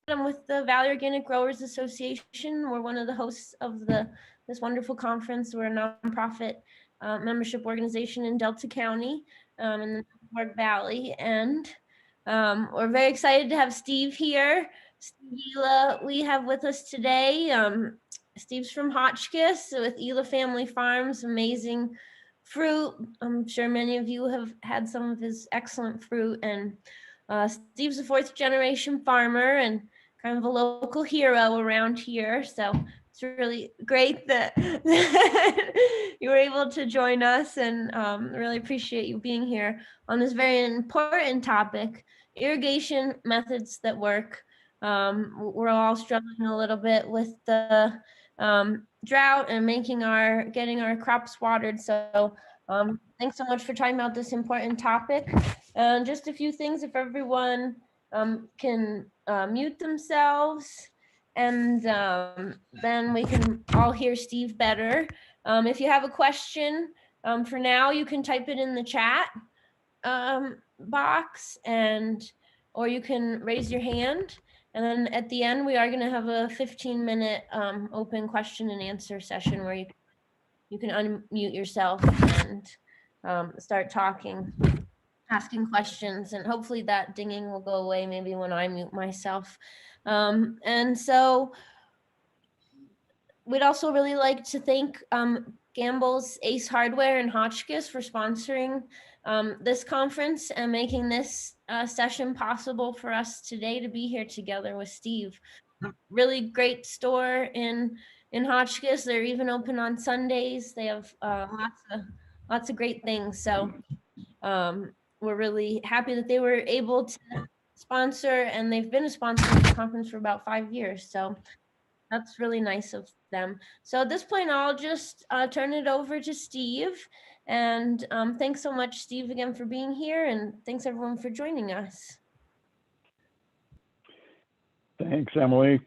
I'm with the Valley Organic Growers Association. We're one of the hosts of this wonderful conference. We're a nonprofit membership organization in Delta County in the North Valley, and we're very excited to have Steve here. Steve Ela, we have with us today. Steve's from Hotchkiss with Ela Family Farms, amazing fruit. I'm sure many of you have had some of his excellent fruit, and Steve's a fourth generation farmer and kind of a local hero around here. So it's really great that you were able to join us, and really appreciate you being here on this very important topic, irrigation methods that work. We're all struggling a little bit with the drought and getting our crops watered. So thanks so much for talking about this important topic. And just a few things, if everyone can mute themselves, and then we can all hear Steve better. If you have a question, for now, you can type it in the chat box, or you can raise your hand. And then at the end, we are going to have a 15-minute open question and answer session where you can unmute yourself and start talking, asking questions, and hopefully that dinging will go away maybe when I mute myself. And so we'd also really like to thank Gamble's Ace Hardware and Hotchkiss for sponsoring this conference and making this session possible for us today to be here together with Steve. Really great store in Hotchkiss. They're even open on Sundays. They have lots of great things. So we're really happy that they were able to sponsor, and they've been a sponsor of the conference for about 5 years. So that's really nice of them. So at this point, I'll just turn it over to Steve. And thanks so much, Steve, again for being here. And thanks everyone for joining us. Thanks, Emily.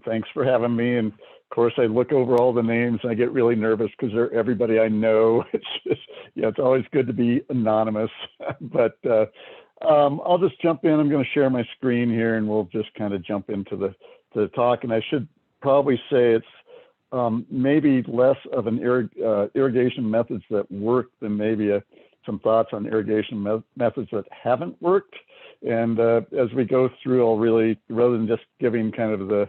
Thanks for having me. And of course, I look over all the names and I get really nervous because they're everybody I know. It's just, yeah, it's always good to be anonymous. But I'll just jump in. I'm going to share my screen here, and we'll just kind of jump into the talk. And I should probably say it's maybe less of an irrigation methods that work than maybe some thoughts on irrigation methods that haven't worked. And as we go through, I'll really, rather than just giving kind of the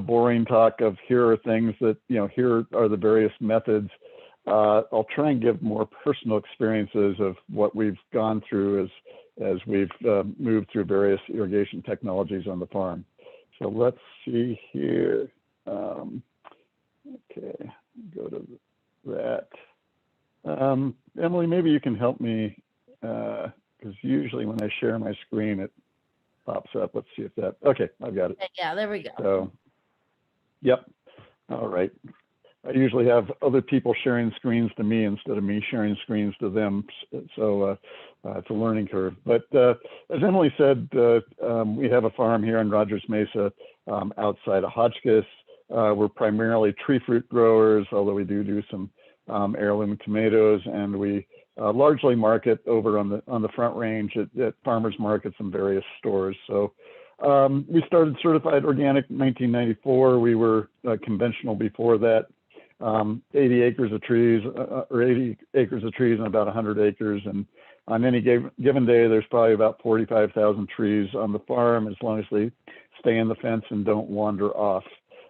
boring talk of here are things that, here are the various methods, I'll try and give more personal experiences of what we've gone through as we've moved through various irrigation technologies on the farm. So let's see here. Okay, go to that. Emily, maybe you can help me, because usually when I share my screen, it pops up. Let's see if that, okay, I've got it. Yeah, there we go. So, yep, all right. I usually have other people sharing screens to me instead of me sharing screens to them. So it's a learning curve. But as Emily said, we have a farm here in Rogers Mesa outside of Hotchkiss. We're primarily tree fruit growers, although we do some heirloom tomatoes, and we largely market over on the Front Range at farmers markets and various stores. So we started certified organic in 1994. We were conventional before that. 80 acres of trees, or 80 acres of trees and about 100 acres. And on any given day, there's probably about 45,000 trees on the farm, as long as they stay in the fence and don't wander off.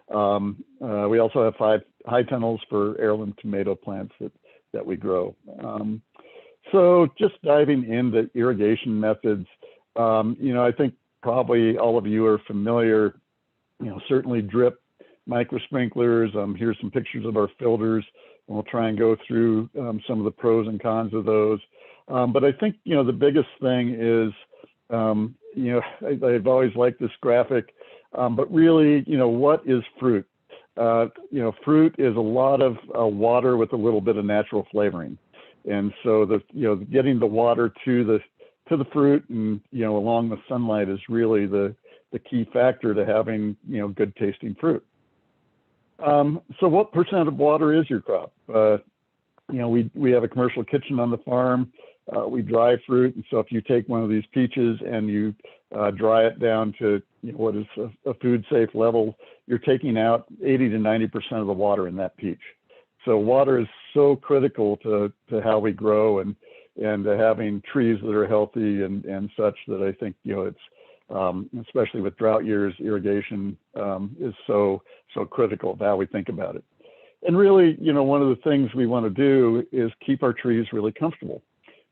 We also have 5 high tunnels for heirloom tomato plants that we grow. So just diving into irrigation methods, I think probably all of you are familiar, certainly drip, micro sprinklers. Here's some pictures of our filters, and we'll try and go through some of the pros and cons of those. But I think, the biggest thing is, I've always liked this graphic, but really, what is fruit? Fruit is a lot of water with a little bit of natural flavoring. And so getting the water to the fruit and, along the sunlight is really the key factor to having, good tasting fruit. So what percent of water is your crop? We have a commercial kitchen on the farm. We dry fruit. And so if you take one of these peaches and you dry it down to what is a food safe level, you're taking out 80 to 90% of the water in that peach. So water is so critical to how we grow and to having trees that are healthy and such, that I think, it's, especially with drought years, irrigation is so critical of how we think about it. And really, one of the things we want to do is keep our trees really comfortable.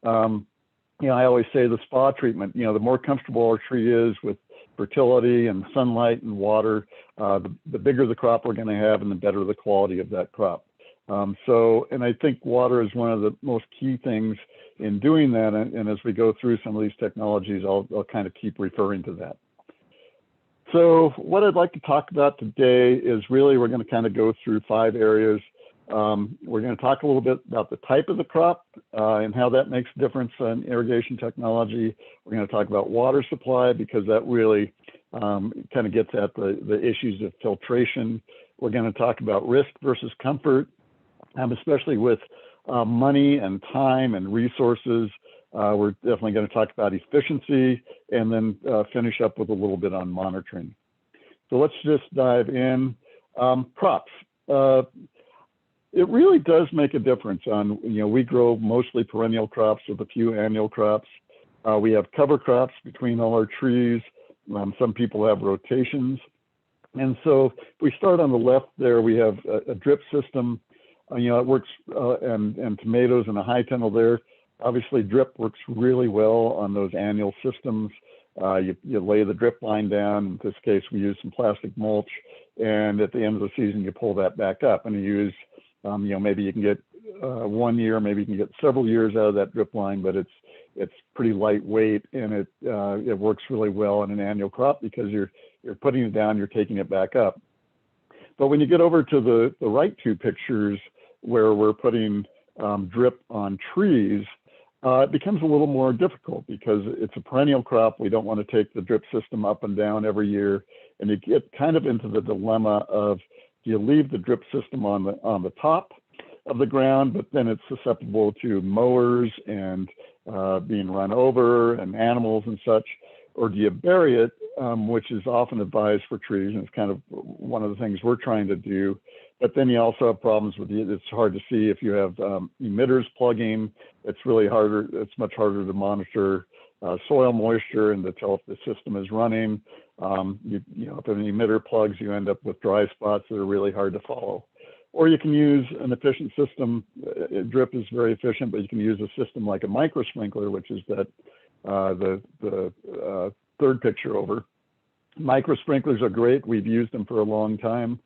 I always say the spa treatment, the more comfortable our tree is with fertility and sunlight and water, the bigger the crop we're going to have and the better the quality of that crop. And I think water is one of the most key things in doing that. And as we go through some of these technologies, I'll kind of keep referring to that. So what I'd like to talk about today is really, we're going to kind of go through 5 areas. We're going to talk a little bit about the type of the crop and how that makes a difference in irrigation technology. We're going to talk about water supply, because that really kind of gets at the issues of filtration. We're going to talk about risk versus comfort, especially with money and time and resources. We're definitely going to talk about efficiency, and then finish up with a little bit on monitoring. So let's just dive in. Crops. It really does make a difference on, we grow mostly perennial crops with a few annual crops. We have cover crops between all our trees. Some people have rotations. And so if we start on the left there, we have a drip system. It works, and tomatoes and a high tunnel there. Obviously, drip works really well on those annual systems. You lay the drip line down. In this case, we use some plastic mulch, and at the end of the season, you pull that back up, and you use, maybe you can get 1 year, maybe you can get several years out of that drip line, but it's pretty lightweight, and it works really well in an annual crop, because you're putting it down, you're taking it back up. But when you get over to the right 2 pictures, where we're putting drip on trees, it becomes a little more difficult, because it's a perennial crop. We don't want to take the drip system up and down every year, and you get kind of into the dilemma of, do you leave the drip system on the top of the ground, but then it's susceptible to mowers and being run over and animals and such, or do you bury it, which is often advised for trees, and it's kind of one of the things we're trying to do. But then you also have problems with it. It's hard to see if you have emitters plugging. It's really harder. It's much harder to monitor soil moisture and to tell if the system is running. If an emitter plugs, you end up with dry spots that are really hard to follow. Or you can use an efficient system. Drip is very efficient, but you can use a system like a micro sprinkler, which is that the third picture over. Micro sprinklers are great. We've used them for a long time.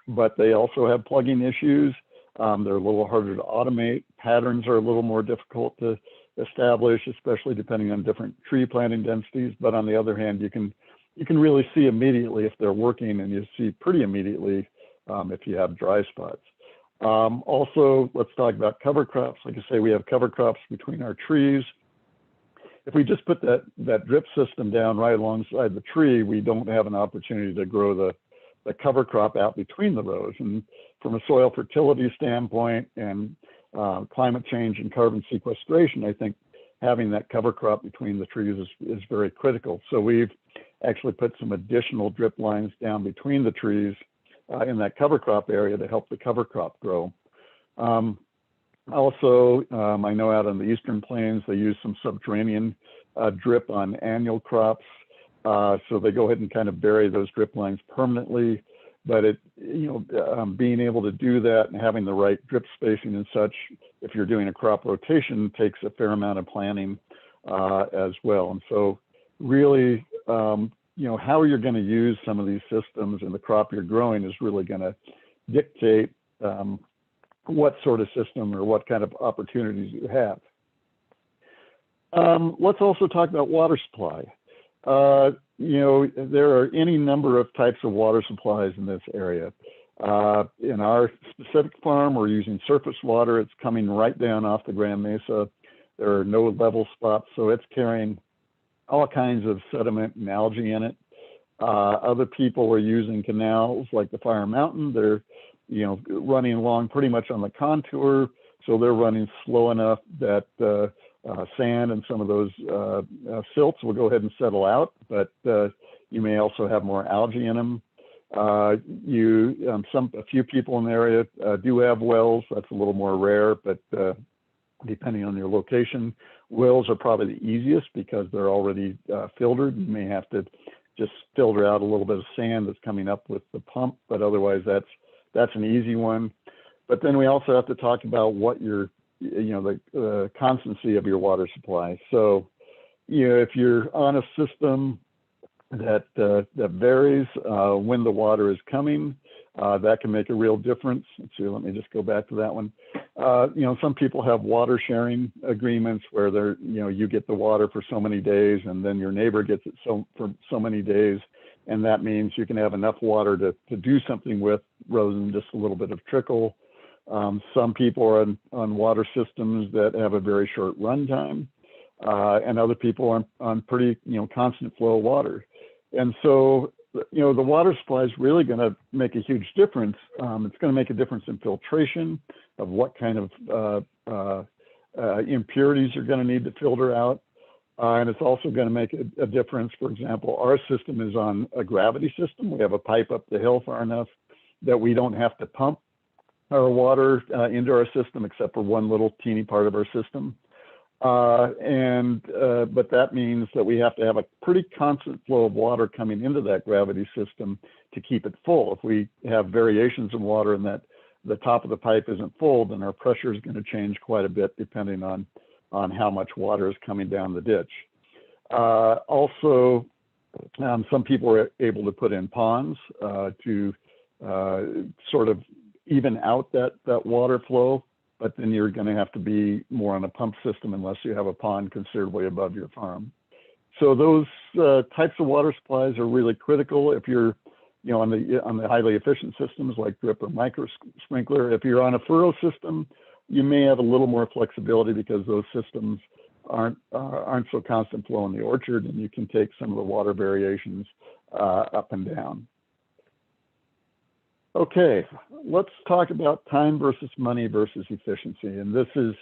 But they also have plugging issues. They're a little harder to automate. Patterns are a little more difficult to establish, especially depending on different tree planting densities. But on the other hand, you can really see immediately if they're working, and you see pretty immediately if you have dry spots. Also, let's talk about cover crops. Like I say, we have cover crops between our trees. If we just put that drip system down right alongside the tree, we don't have an opportunity to grow the cover crop out between the rows. And from a soil fertility standpoint and climate change and carbon sequestration, I think having that cover crop between the trees is very critical. So we've actually put some additional drip lines down between the trees in that cover crop area to help the cover crop grow. Also, I know out on the Eastern Plains, they use some subterranean drip on annual crops. So they go ahead and kind of bury those drip lines permanently. But being able to do that and having the right drip spacing and such, if you're doing a crop rotation, takes a fair amount of planning as well. And so really, how you're going to use some of these systems and the crop you're growing is really going to dictate what sort of system or what kind of opportunities you have. Let's also talk about water supply. There are any number of types of water supplies in this area. In our specific farm, we're using surface water. It's coming right down off the Grand Mesa. There are no level spots, so it's carrying all kinds of sediment and algae in it. Other people are using canals like the Fire Mountain. They're, running along pretty much on the contour, so they're running slow enough that sand and some of those silts will go ahead and settle out, but you may also have more algae in them. A few people in the area do have wells. That's a little more rare, but depending on your location, wells are probably the easiest because they're already filtered. You may have to just filter out a little bit of sand that's coming up with the pump, but otherwise that's an easy one. But then we also have to talk about what your, the constancy of your water supply. So, if you're on a system that varies when the water is coming, that can make a real difference. Let's see, let me just go back to that one. Some people have water sharing agreements where you get the water for so many days and then your neighbor gets it for so many days. And that means you can have enough water to do something with rather than just a little bit of trickle. Some people are on water systems that have a very short run time, and other people are on pretty, constant flow of water. And so, the water supply is really going to make a huge difference. It's going to make a difference in filtration of what kind of impurities you're going to need to filter out. And it's also going to make a difference. For example, our system is on a gravity system. We have a pipe up the hill far enough that we don't have to pump our water into our system except for one little teeny part of our system. But that means that we have to have a pretty constant flow of water coming into that gravity system to keep it full. If we have variations in water and that the top of the pipe isn't full, then our pressure is going to change quite a bit depending on how much water is coming down the ditch. Also, some people are able to put in ponds to sort of even out that water flow, but then you're going to have to be more on a pump system unless you have a pond considerably above your farm. So those types of water supplies are really critical if you're on the highly efficient systems like drip or micro sprinkler. If you're on a furrow system, you may have a little more flexibility because those systems aren't so constant flow in the orchard, and you can take some of the water variations up and down. Okay, let's talk about time versus money versus efficiency. And this is,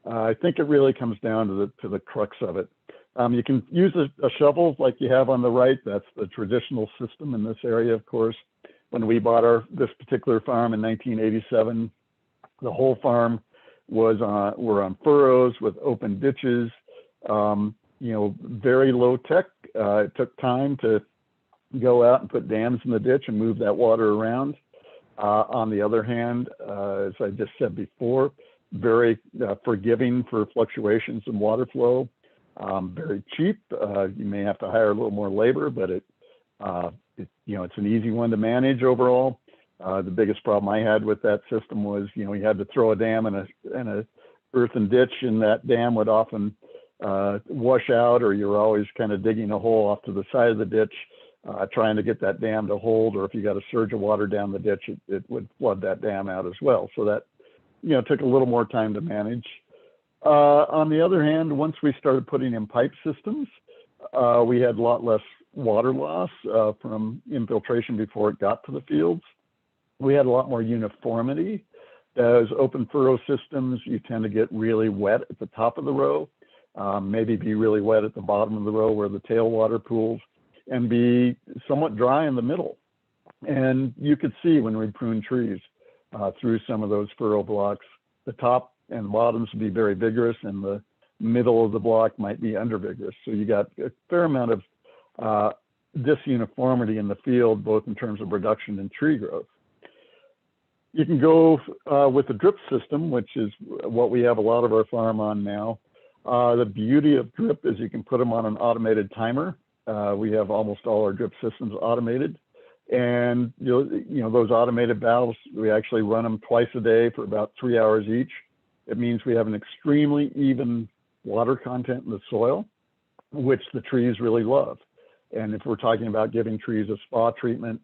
I think it really comes down to the crux of it. You can use a shovel like you have on the right. That's the traditional system in this area, of course. When we bought this particular farm in 1987, the whole farm were on furrows with open ditches, very low tech. It took time to go out and put dams in the ditch and move that water around. On the other hand, as I just said before, very forgiving for fluctuations in water flow, very cheap. You may have to hire a little more labor, but it's an easy one to manage overall. The biggest problem I had with that system was, you had to throw a dam in a earthen ditch, and that dam would often wash out, or you're always kind of digging a hole off to the side of the ditch, trying to get that dam to hold, or if you got a surge of water down the ditch, it would flood that dam out as well. So that, took a little more time to manage. On the other hand, once we started putting in pipe systems, we had a lot less water loss from infiltration before it got to the fields. We had a lot more uniformity. As open furrow systems, you tend to get really wet at the top of the row, maybe be really wet at the bottom of the row where the tailwater pools, and be somewhat dry in the middle. And you could see when we prune trees through some of those furrow blocks, the top and bottoms would be very vigorous, and the middle of the block might be under vigorous. So you got a fair amount of disuniformity in the field, both in terms of production and tree growth. You can go with the drip system, which is what we have a lot of our farm on now. The beauty of drip is you can put them on an automated timer. We have almost all our drip systems automated. And those automated valves, we actually run them twice a day for about 3 hours each. It means we have an extremely even water content in the soil, which the trees really love. And if we're talking about giving trees a spa treatment,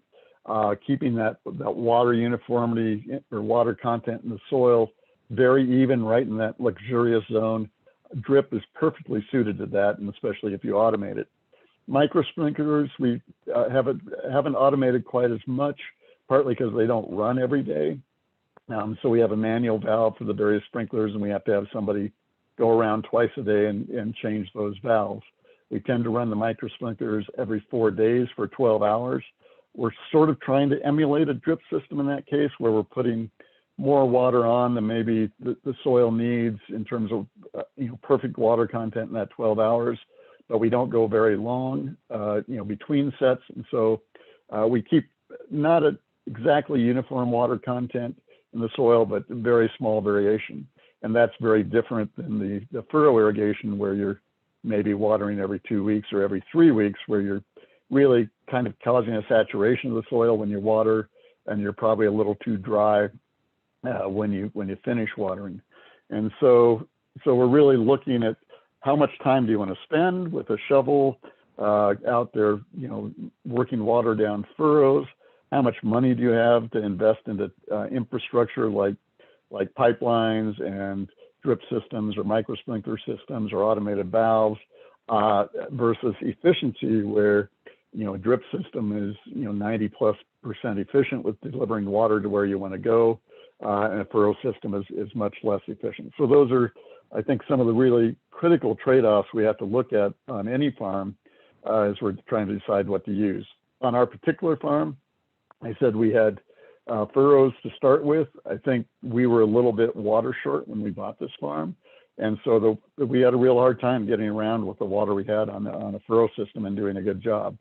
keeping that water uniformity or water content in the soil very even, right in that luxurious zone, drip is perfectly suited to that, and especially if you automate it. Micro sprinklers, we haven't automated quite as much, partly because they don't run every day. So we have a manual valve for the various sprinklers, and we have to have somebody go around twice a day and change those valves. We tend to run the micro sprinklers every 4 days for 12 hours. We're sort of trying to emulate a drip system in that case, where we're putting more water on than maybe the soil needs in terms of perfect water content in that 12 hours, but we don't go very long between sets. And so we keep not a exactly uniform water content in the soil, but very small variation. And that's very different than the furrow irrigation, where you're maybe watering every 2 weeks or every 3 weeks, where you're really kind of causing a saturation of the soil when you water, and you're probably a little too dry when you finish watering. And so we're really looking at how much time do you want to spend with a shovel out there, working water down furrows. How much money do you have to invest into infrastructure like pipelines and drip systems or micro sprinkler systems or automated valves versus efficiency, where a drip system is 90+% efficient with delivering water to where you want to go, and a furrow system is much less efficient. So those are, I think, some of the really critical trade-offs we have to look at on any farm as we're trying to decide what to use. On our particular farm, I said we had furrows to start with. I think we were a little bit water short when we bought this farm. And so we had a real hard time getting around with the water we had on a furrow system and doing a good job.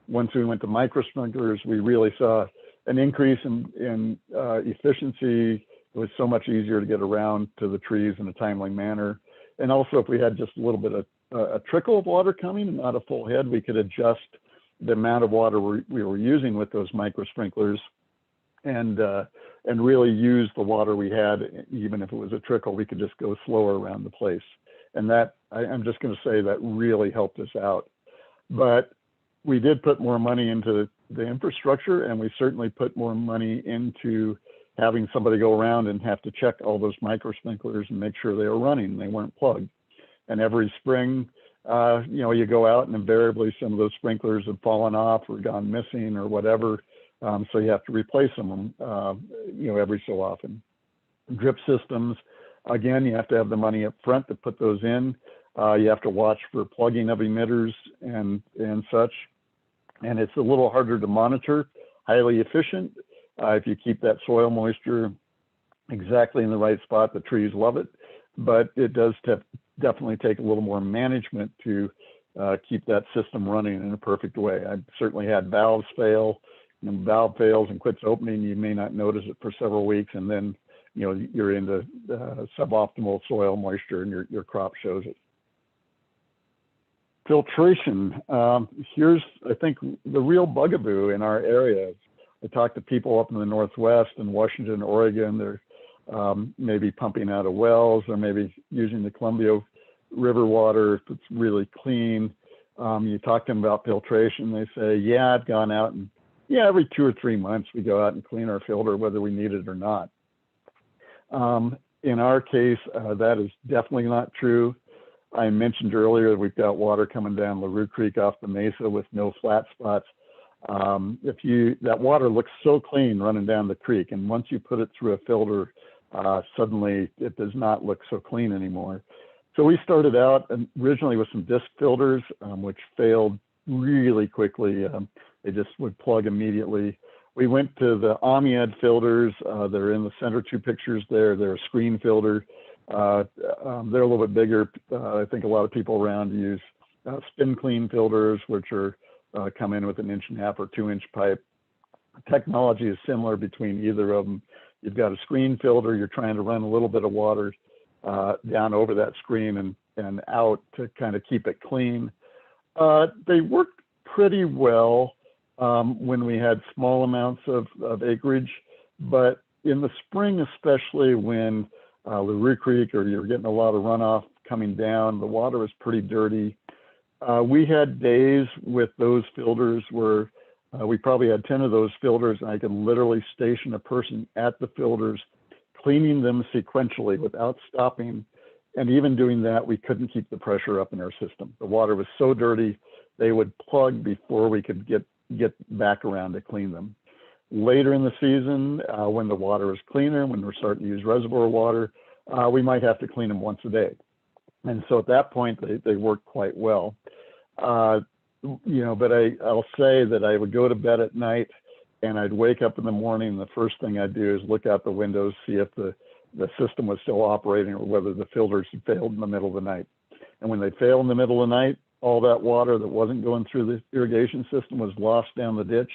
Once we went to micro sprinklers, we really saw an increase in efficiency. It was so much easier to get around to the trees in a timely manner. And also, if we had just a little bit of a trickle of water coming and not a full head, we could adjust the amount of water we were using with those micro sprinklers and really use the water we had. Even if it was a trickle, we could just go slower around the place. And that, I'm just going to say, that really helped us out. But we did put more money into the infrastructure, and we certainly put more money into having somebody go around and have to check all those micro sprinklers and make sure they were running, they weren't plugged. And every spring, you go out and invariably some of those sprinklers have fallen off or gone missing or whatever. So you have to replace them, every so often. Drip systems, again, you have to have the money up front to put those in. You have to watch for plugging of emitters and such. And it's a little harder to monitor, highly efficient. If you keep that soil moisture exactly in the right spot, the trees love it. But it does definitely take a little more management to keep that system running in a perfect way. I've certainly had valves fail. And valve fails and quits opening, you may not notice it for several weeks, and then you're into suboptimal soil moisture, and your crop shows it. Filtration. Here's, I think, the real bugaboo in our area. I talk to people up in the Northwest and Washington, Oregon. They're maybe pumping out of wells, or maybe using the Columbia River water if it's really clean. You talk to them about filtration. They say, yeah, I've gone out and every 2 or 3 months we go out and clean our filter, whether we need it or not. In our case, that is definitely not true. I mentioned earlier that we've got water coming down LaRue Creek off the mesa with no flat spots. That water looks so clean running down the creek, and once you put it through a filter, suddenly it does not look so clean anymore. So we started out originally with some disc filters, which failed really quickly. They just would plug immediately. We went to the Amiad filters. They're in the center 2 pictures there. They're a screen filter. They're a little bit bigger. I think a lot of people around use spin clean filters, which are come in with an 1.5 or 2-inch pipe. Technology is similar between either of them. You've got a screen filter. You're trying to run a little bit of water down over that screen and out to kind of keep it clean. They worked pretty well when we had small amounts of acreage, but in the spring, especially when LaRue Creek, or you're getting a lot of runoff coming down, the water was pretty dirty. We had days with those filters where we probably had 10 of those filters, and I could literally station a person at the filters, cleaning them sequentially without stopping. And even doing that, we couldn't keep the pressure up in our system. The water was so dirty, they would plug before we could get back around to clean them. Later in the season, when the water is cleaner, when we're starting to use reservoir water, we might have to clean them once a day. And so at that point, they worked quite well. But I'll say that I would go to bed at night and I'd wake up in the morning, and the first thing I'd do is look out the windows, see if the system was still operating or whether the filters had failed in the middle of the night. And when they fail in the middle of the night, all that water that wasn't going through the irrigation system was lost down the ditch.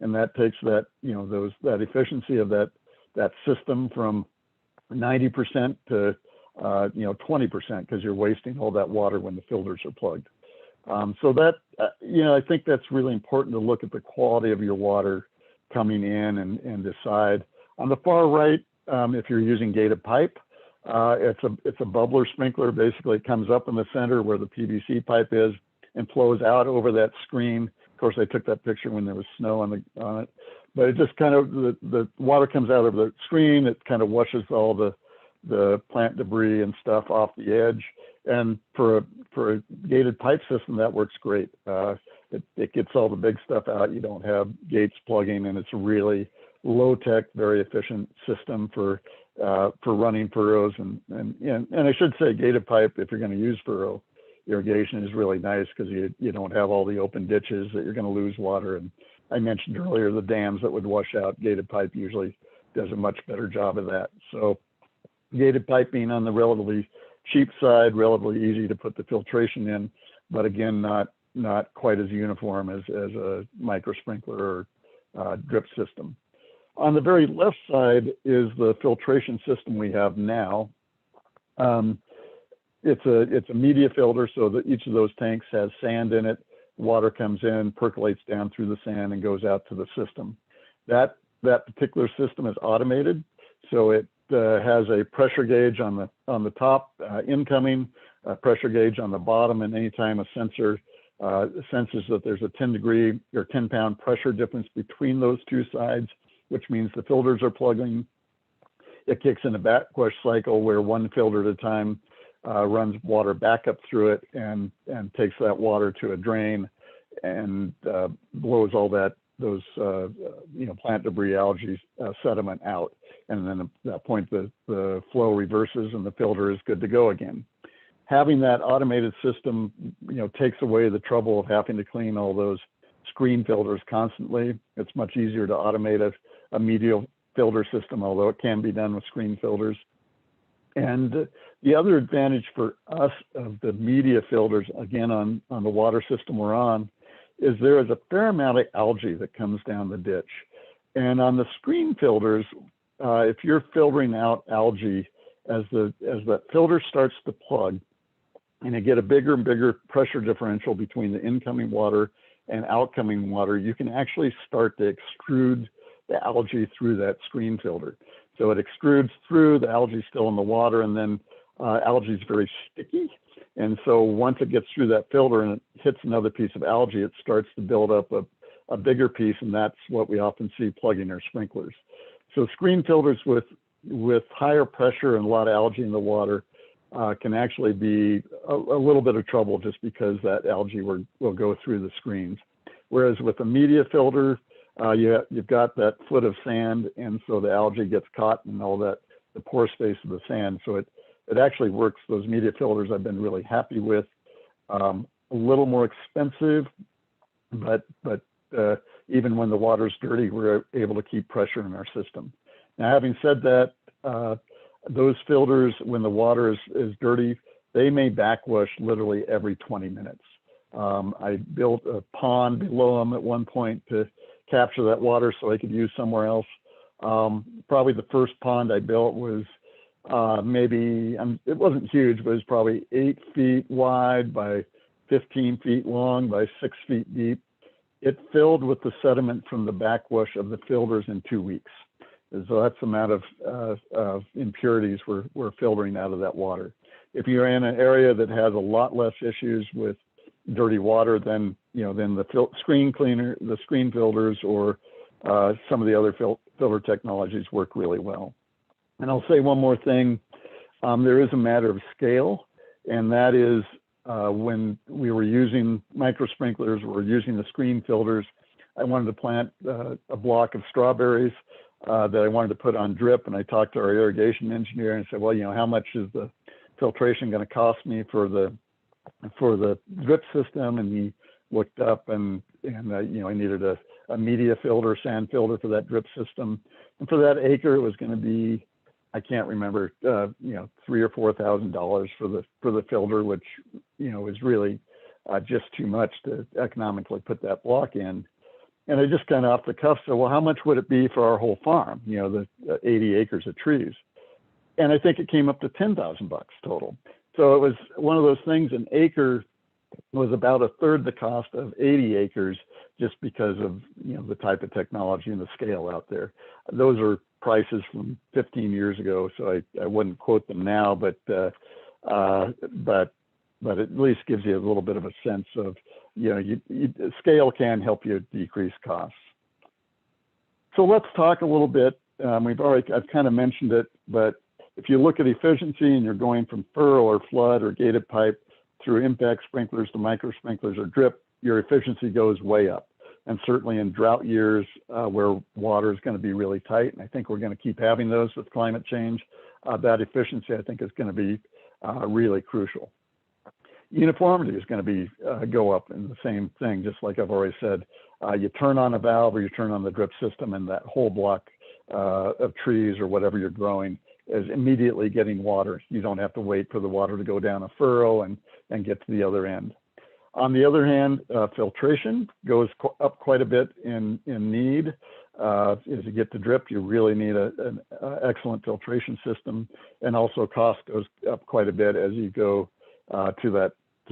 And that takes that efficiency of that system from 90% to 20%, because you're wasting all that water when the filters are plugged. So that, I think that's really important to look at the quality of your water coming in and decide. On the far right, if you're using gated pipe, it's a bubbler sprinkler. Basically, it comes up in the center where the PVC pipe is and flows out over that screen. Of course, I took that picture when there was snow on it, but it just kind of, the water comes out of the screen. It kind of washes all the plant debris and stuff off the edge. And for a gated pipe system, that works great. It gets all the big stuff out. You don't have gates plugging, and it's a really low-tech, very efficient system for running furrows. And I should say, gated pipe, if you're going to use furrow irrigation, is really nice because you don't have all the open ditches that you're going to lose water. And I mentioned earlier the dams that would wash out. Gated pipe usually does a much better job of that. So gated pipe being on the relatively cheap side, relatively easy to put the filtration in, but again, not quite as uniform as a micro sprinkler or drip system. On the very left side is the filtration system we have now. It's a media filter, so that each of those tanks has sand in it. Water comes in, percolates down through the sand, and goes out to the system. That particular system is automated, so it has a pressure gauge on the top incoming, a pressure gauge on the bottom, and anytime a sensor senses that there's a 10-degree or 10-pound pressure difference between those two sides, which means the filters are plugging, it kicks in a backwash cycle where one filter at a time runs water back up through it and takes that water to a drain and blows all those plant debris, algae, sediment out. And then at that point, the flow reverses and the filter is good to go again. Having that automated system, takes away the trouble of having to clean all those screen filters constantly. It's much easier to automate a media filter system, although it can be done with screen filters. And the other advantage for us of the media filters, again, on the water system we're on, is there is a fair amount of algae that comes down the ditch. And on the screen filters, if you're filtering out algae, as that filter starts to plug, and you get a bigger and bigger pressure differential between the incoming water and outgoing water, you can actually start to extrude the algae through that screen filter. So it extrudes through, the algae still in the water, and then algae is very sticky. And so once it gets through that filter and it hits another piece of algae, it starts to build up a bigger piece, and that's what we often see plugging our sprinklers. So screen filters with higher pressure and a lot of algae in the water can actually be a little bit of trouble just because that algae will go through the screens. Whereas with a media filter, you've got that foot of sand, and so the algae gets caught in all that, the pore space of the sand. So it actually works. Those media filters I've been really happy with. A little more expensive, but even when the water's dirty, we're able to keep pressure in our system. Now, having said that, those filters, when the water is dirty, they may backwash literally every 20 minutes. I built a pond below them at one point to capture that water so I could use somewhere else. Probably the first pond I built was it wasn't huge, but it was probably 8 feet wide by 15 feet long by 6 feet deep. It filled with the sediment from the backwash of the filters in 2 weeks. So that's the amount of impurities we're filtering out of that water. If you're in an area that has a lot less issues with dirty water, then the screen cleaner, the screen filters, or some of the other filter technologies work really well. And I'll say one more thing. There is a matter of scale, and that is when we were using micro sprinklers, we were using the screen filters. I wanted to plant a block of strawberries that I wanted to put on drip, and I talked to our irrigation engineer and said, well, how much is the filtration going to cost me for the drip system? And he looked up and you know, I needed a media filter, sand filter for that drip system. And for that acre, it was going to be, I can't remember, you know, $3,000 or $4,000 for the filter, which, you know, is really just too much to economically put that block in. And I just kind of off the cuff said, well, how much would it be for our whole farm? You know, the 80 acres of trees. And I think it came up to $10,000 total. So it was one of those things. An acre was about a third the cost of 80 acres, just because of, you know, the type of technology and the scale out there. Those are prices from 15 years ago, so I wouldn't quote them now, but at least gives you a little bit of a sense of, you know, scale can help you decrease costs. So let's talk a little bit. I've kind of mentioned it, but if you look at efficiency and you're going from furrow or flood or gated pipe through impact sprinklers to micro sprinklers or drip, your efficiency goes way up. And certainly in drought years where water is going to be really tight, and I think we're going to keep having those with climate change, that efficiency I think is going to be really crucial. Uniformity is going to be go up in the same thing, just like I've already said. You turn on a valve or you turn on the drip system, and that whole block of trees or whatever you're growing is immediately getting water. You don't have to wait for the water to go down a furrow and get to the other end. On the other hand, filtration goes up quite a bit in need. As you get to drip, you really need an excellent filtration system, and also cost goes up quite a bit as you go to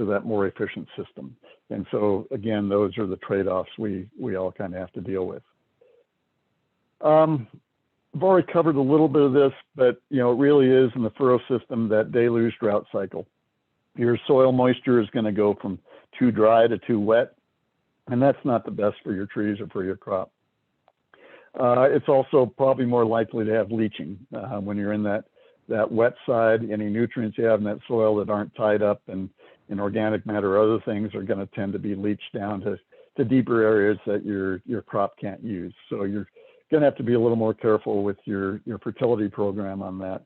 that more efficient system. And so again, those are the trade-offs we all kind of have to deal with. I've already covered a little bit of this, but you know, it really is in the furrow system that deluge drought cycle. Your soil moisture is going to go from too dry to too wet, and that's not the best for your trees or for your crop. It's also probably more likely to have leaching when you're in that wet side. Any nutrients you have in that soil that aren't tied up in organic matter or other things are going to tend to be leached down to deeper areas that your crop can't use. So you're going to have to be a little more careful with your fertility program on that.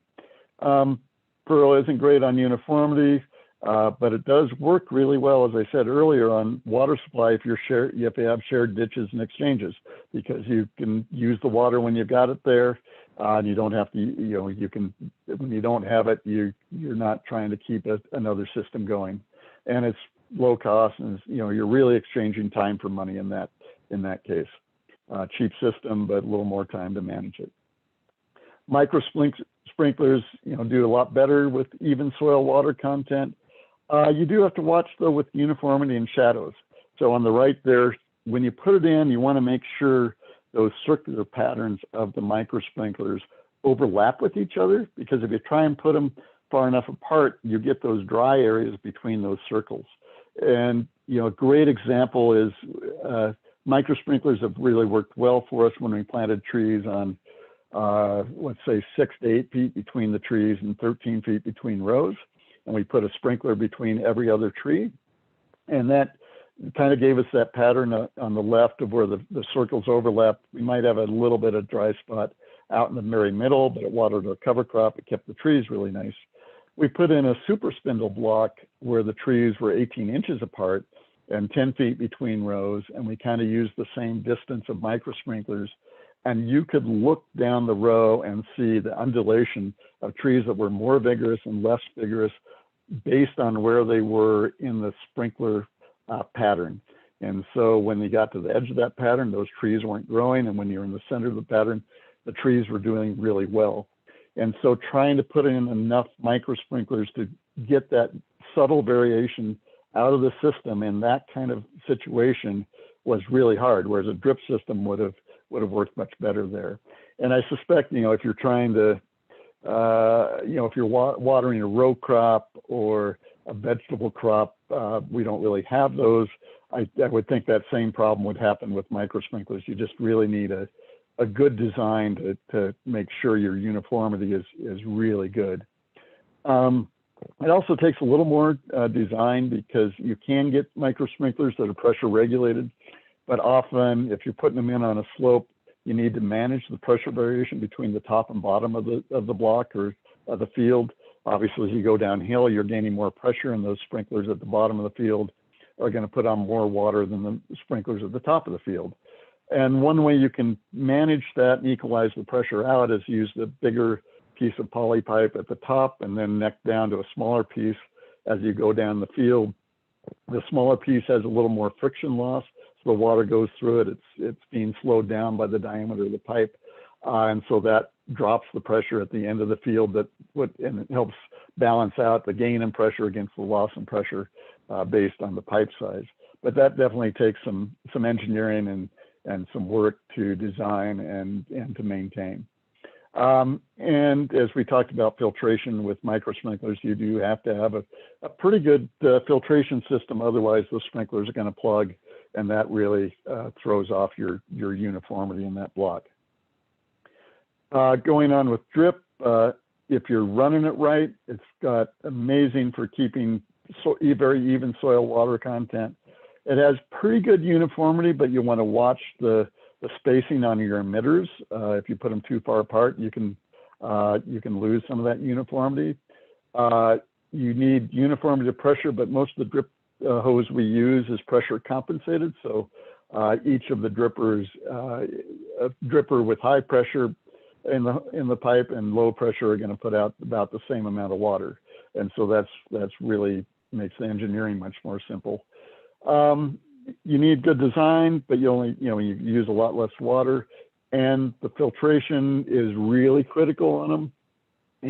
Furrow isn't great on uniformity, but it does work really well, as I said earlier, on water supply if you have shared ditches and exchanges, because you can use the water when you've got it there. And you don't have to, you know, you can, when you don't have it, you're not trying to keep another system going. And it's low cost, and you know, you're really exchanging time for money in that case. Cheap system, but a little more time to manage it. Micro sprinklers, you know, do a lot better with even soil water content. You do have to watch though with uniformity and shadows. So on the right there, when you put it in, you want to make sure those circular patterns of the micro sprinklers overlap with each other, because if you try and put them far enough apart, you get those dry areas between those circles. And you know, a great example is micro sprinklers have really worked well for us when we planted trees on, let's say 6 to 8 feet between the trees and 13 feet between rows. And we put a sprinkler between every other tree. And that kind of gave us that pattern on the left of where the circles overlap. We might have a little bit of dry spot out in the very middle, but it watered our cover crop. It kept the trees really nice. We put in a super spindle block where the trees were 18 inches apart and 10 feet between rows, and we kind of used the same distance of micro sprinklers. And you could look down the row and see the undulation of trees that were more vigorous and less vigorous based on where they were in the sprinkler pattern. And so when you got to the edge of that pattern, those trees weren't growing. And when you're in the center of the pattern, the trees were doing really well. And so trying to put in enough micro sprinklers to get that subtle variation out of the system in that kind of situation was really hard, whereas a drip system would have worked much better there. And I suspect, you know, if you're trying to, you know, if you're watering a row crop or a vegetable crop, we don't really have those. I would think that same problem would happen with micro sprinklers. You just really need a good design to make sure your uniformity is really good. It also takes a little more design, because you can get micro sprinklers that are pressure regulated, but often if you're putting them in on a slope, you need to manage the pressure variation between the top and bottom of the block or the field. Obviously, as you go downhill, you're gaining more pressure, and those sprinklers at the bottom of the field are going to put on more water than the sprinklers at the top of the field. And one way you can manage that and equalize the pressure out is use the bigger piece of poly pipe at the top and then neck down to a smaller piece as you go down the field. The smaller piece has a little more friction loss, so the water goes through it. It's being slowed down by the diameter of the pipe, and so that drops the pressure at the end of the field. And it helps balance out the gain in pressure against the loss in pressure based on the pipe size. But that definitely takes some engineering and some work to design and to maintain. And as we talked about filtration with micro sprinklers, you do have to have a pretty good filtration system. Otherwise, those sprinklers are going to plug, and that really throws off your uniformity in that block. Going on with drip, if you're running it right, it's got amazing for keeping very even soil water content. It has pretty good uniformity, but you want to watch the spacing on your emitters. If you put them too far apart, you can lose some of that uniformity. You need uniformity of pressure, but most of the drip hose we use is pressure compensated. So each of the drippers, a dripper with high pressure in the pipe and low pressure are going to put out about the same amount of water. And so that's really makes the engineering much more simple. You need good design, but you use a lot less water, and the filtration is really critical on them.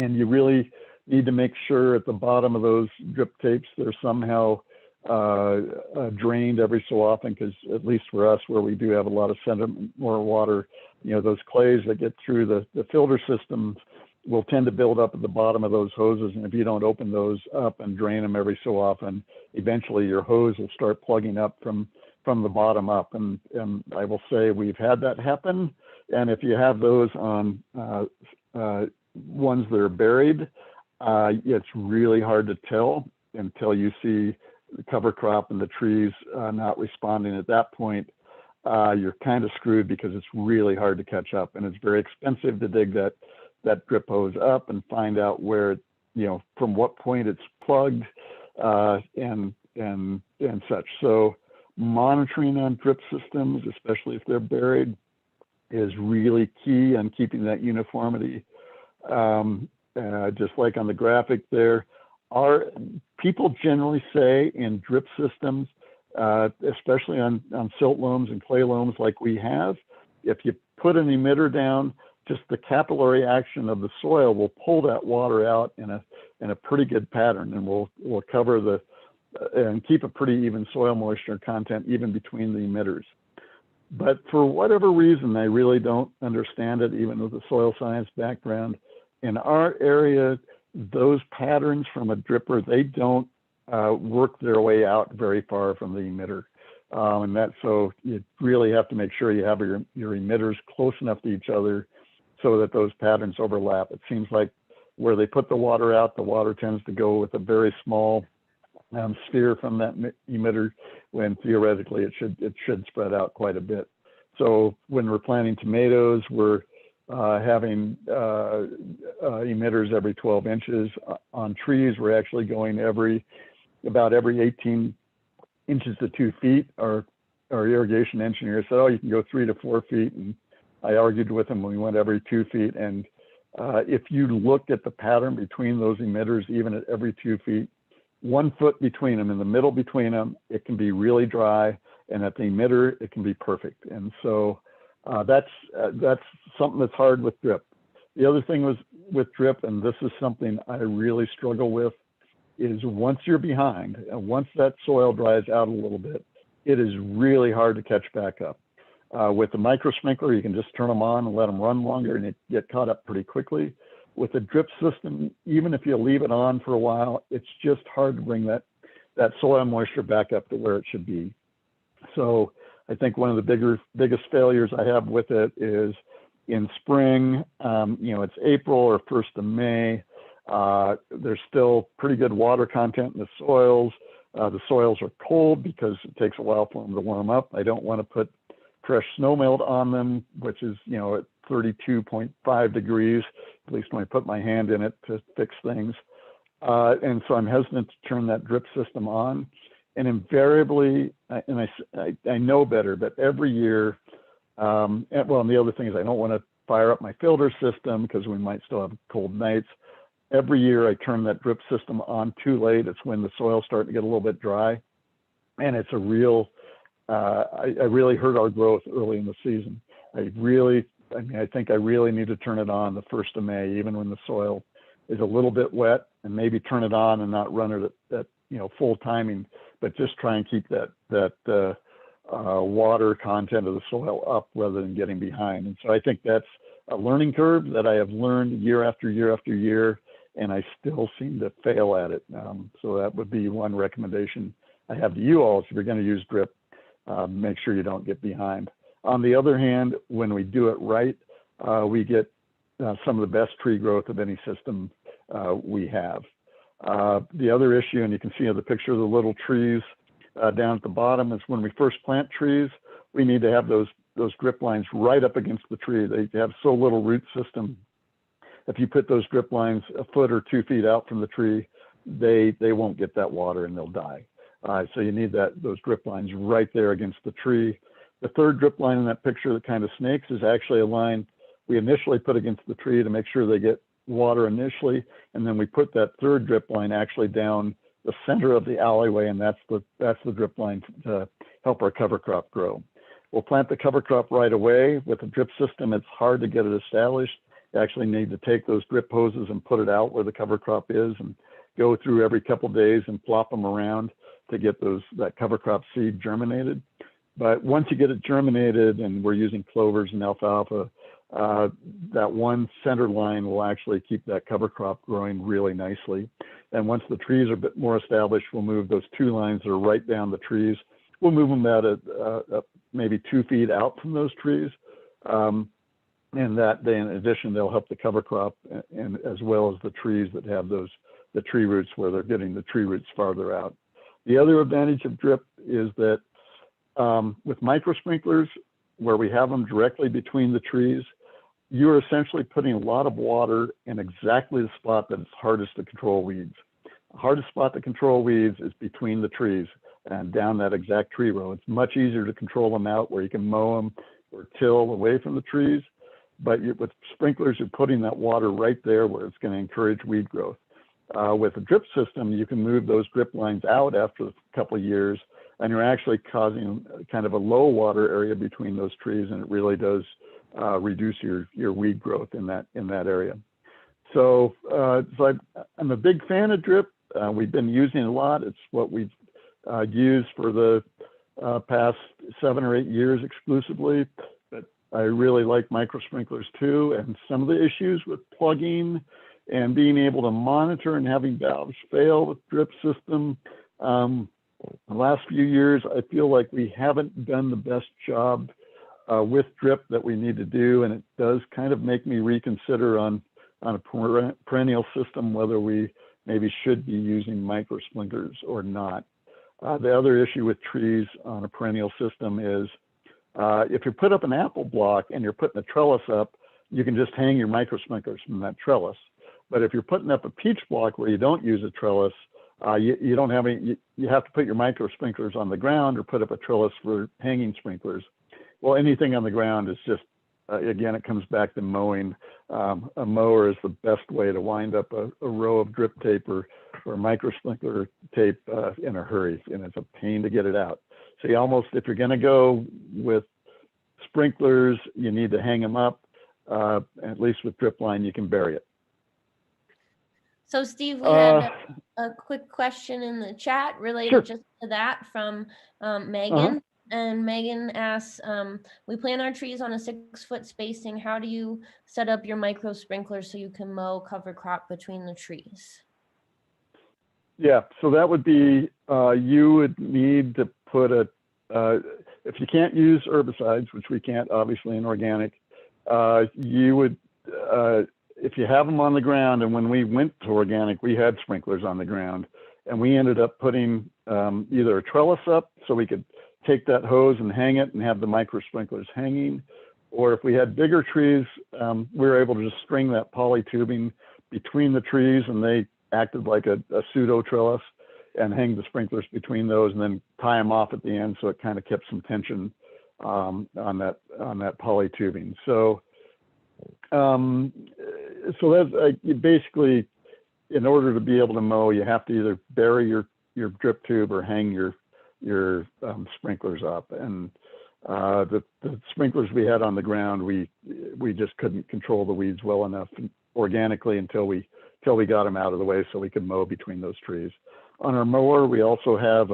And you really need to make sure at the bottom of those drip tapes, they're somehow drained every so often, because at least for us, where we do have a lot of sediment, more water, those clays that get through the filter systems will tend to build up at the bottom of those hoses. And if you don't open those up and drain them every so often, eventually your hose will start plugging up from the bottom up. And I will say we've had that happen. And if you have those on ones that are buried, it's really hard to tell until you see the cover crop and the trees not responding. At that point, you're kind of screwed, because it's really hard to catch up, and it's very expensive to dig that drip hose up and find out where, from what point it's plugged and such. So monitoring on drip systems, especially if they're buried, is really key on keeping that uniformity. Just like on the graphic there, people generally say in drip systems, especially on silt loams and clay loams like we have, if you put an emitter down, just the capillary action of the soil will pull that water out in a pretty good pattern, and will cover and keep a pretty even soil moisture content even between the emitters. But for whatever reason, I really don't understand it, even with a soil science background. In our area, those patterns from a dripper, they don't work their way out very far from the emitter. So you really have to make sure you have your emitters close enough to each other so that those patterns overlap. It seems like where they put the water out, the water tends to go with a very small sphere from that emitter, when theoretically it should spread out quite a bit. So when we're planting tomatoes, we're having emitters every 12 inches. On trees, we're actually going about every 18 inches to 2 feet. Our irrigation engineer said, you can go 3 to 4 feet. And I argued with him when we went every 2 feet. And if you look at the pattern between those emitters, even at every 2 feet, 1 foot between them, in the middle between them, it can be really dry. And at the emitter, it can be perfect. And so that's something that's hard with drip. The other thing with drip, and this is something I really struggle with, is once you're behind, and once that soil dries out a little bit, it is really hard to catch back up. With the micro sprinkler, you can just turn them on and let them run longer, and it get caught up pretty quickly. With the drip system, even if you leave it on for a while, it's just hard to bring that soil moisture back up to where it should be. So I think one of the biggest failures I have with it is in spring, it's April or 1st of May. There's still pretty good water content in the soils. The soils are cold because it takes a while for them to warm up. I don't want to put fresh snow melt on them, which is, at 32.5 degrees, at least when I put my hand in it to fix things. And so I'm hesitant to turn that drip system on. And invariably, and I know better, but every year, and the other thing is I don't want to fire up my filter system because we might still have cold nights. Every year I turn that drip system on too late. It's when the soil's starting to get a little bit dry. And it's a real, I really hurt our growth early in the season. I think I really need to turn it on the 1st of May, even when the soil is a little bit wet, and maybe turn it on and not run it at full timing, but just try and keep that water content of the soil up rather than getting behind. And so I think that's a learning curve that I have learned year after year after year, and I still seem to fail at it. So that would be one recommendation I have to you all. If you're going to use drip, make sure you don't get behind. On the other hand, when we do it right, we get some of the best tree growth of any system we have. The other issue, and you can see in the picture of the little trees down at the bottom, is when we first plant trees, we need to have those drip lines right up against the tree. They have so little root system. If you put those drip lines a foot or 2 feet out from the tree, they won't get that water and they'll die. So you need those drip lines right there against the tree. The third drip line in that picture that kind of snakes is actually a line we initially put against the tree to make sure they get water initially, and then we put that third drip line actually down the center of the alleyway, and that's the drip line to help our cover crop grow. We'll plant the cover crop right away. With a drip system, it's hard to get it established. You actually need to take those drip hoses and put it out where the cover crop is, and go through every couple days and flop them around to get that cover crop seed germinated. But once you get it germinated, and we're using clovers and alfalfa, that one center line will actually keep that cover crop growing really nicely. And once the trees are a bit more established, we'll move those 2 lines that are right down the trees. We'll move them at maybe 2 feet out from those trees. And that, in addition, they'll help the cover crop, and as well as the trees that have the tree roots, where they're getting the tree roots farther out. The other advantage of drip is that with micro sprinklers, where we have them directly between the trees, you're essentially putting a lot of water in exactly the spot that it's hardest to control weeds. The hardest spot to control weeds is between the trees and down that exact tree row. It's much easier to control them out where you can mow them or till away from the trees. But with sprinklers, you're putting that water right there where it's going to encourage weed growth. With a drip system, you can move those drip lines out after a couple of years, and you're actually causing kind of a low water area between those trees, and it really does reduce your weed growth in that area. So I'm a big fan of drip. We've been using it a lot. It's what we've used for the past 7 or 8 years exclusively. But I really like micro sprinklers too, and some of the issues with plugging and being able to monitor and having valves fail with drip system. The last few years, I feel like we haven't done the best job with drip that we need to do, and it does kind of make me reconsider on a perennial system whether we maybe should be using micro sprinklers or not. The other issue with trees on a perennial system is if you put up an apple block and you're putting a trellis up, you can just hang your micro sprinklers from that trellis. But if you're putting up a peach block where you don't use a trellis, you don't have any. You have to put your micro sprinklers on the ground or put up a trellis for hanging sprinklers. Well, anything on the ground is just again, it comes back to mowing. A mower is the best way to wind up a row of drip tape or micro sprinkler tape in a hurry, and it's a pain to get it out. So you almost, if you're going to go with sprinklers, you need to hang them up. At least with drip line, you can bury it. So Steve, we had a quick question in the chat related just to that from Megan. And Megan asks, we plant our trees on a 6-foot spacing. How do you set up your micro sprinklers so you can mow cover crop between the trees? Yeah, so that would be, you would need to put if you can't use herbicides, which we can't obviously in organic, you would, if you have them on the ground, and when we went to organic, we had sprinklers on the ground, and we ended up putting either a trellis up so we could take that hose and hang it and have the micro sprinklers hanging, or if we had bigger trees, we were able to just string that poly tubing between the trees, and they acted like a pseudo trellis, and hang the sprinklers between those, and then tie them off at the end, so it kind of kept some tension on that poly tubing. So that's basically, in order to be able to mow, you have to either bury your drip tube or hang your sprinklers up. And the sprinklers we had on the ground, we just couldn't control the weeds well enough organically until we got them out of the way so we could mow between those trees. On our mower, we also have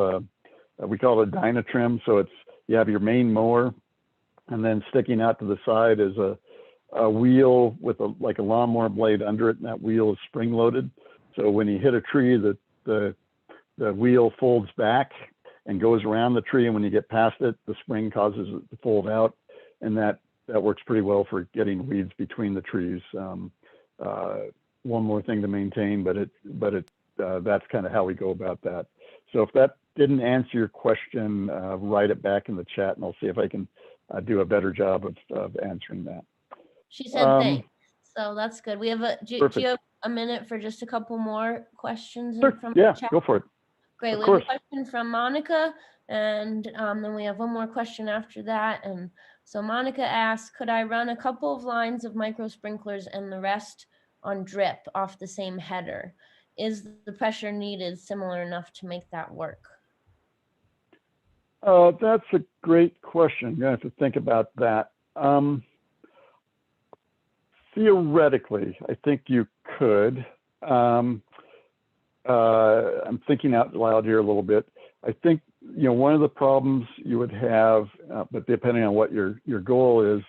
we call it a Dynatrim. So you have your main mower, and then sticking out to the side is a wheel with like a lawnmower blade under it, and that wheel is spring loaded. So when you hit a tree, the wheel folds back and goes around the tree, and when you get past it, the spring causes it to fold out, and that works pretty well for getting weeds between the trees. One more thing to maintain, but that's kind of how we go about that. So if that didn't answer your question, write it back in the chat, and I'll see if I can do a better job of answering that. She said thanks, so that's good. We have do you have a minute for just a couple more questions? Sure. From Yeah, the chat? Go for it. Great. Of we course. have a question from Monica, and then we have one more question after that. And so Monica asks, could I run a couple of lines of micro sprinklers and the rest on drip off the same header? Is the pressure needed similar enough to make that work? That's a great question. You're going to have to think about that. Theoretically, I think you could. I'm thinking out loud here a little bit. I think, one of the problems you would have, but depending on what your goal is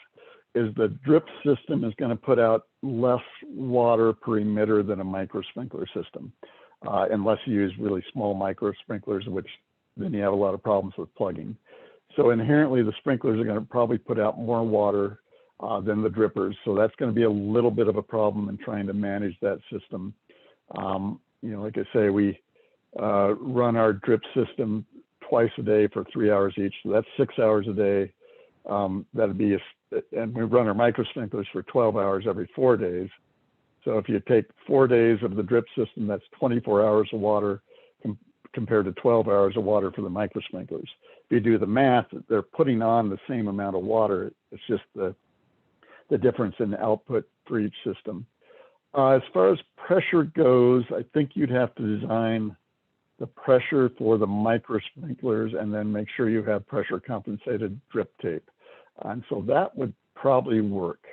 the drip system is going to put out less water per emitter than a micro sprinkler system, unless you use really small micro sprinklers, which then you have a lot of problems with plugging. So inherently, the sprinklers are going to probably put out more water than the drippers. So that's going to be a little bit of a problem in trying to manage that system. Like I say, we run our drip system twice a day for 3 hours each. So that's 6 hours a day. That'd be, and we run our micro sprinklers for 12 hours every 4 days. So if you take 4 days of the drip system, that's 24 hours of water compared to 12 hours of water for the micro sprinklers. If you do the math, they're putting on the same amount of water. It's just the difference in output for each system. As far as pressure goes, I think you'd have to design the pressure for the micro sprinklers and then make sure you have pressure compensated drip tape. And so that would probably work.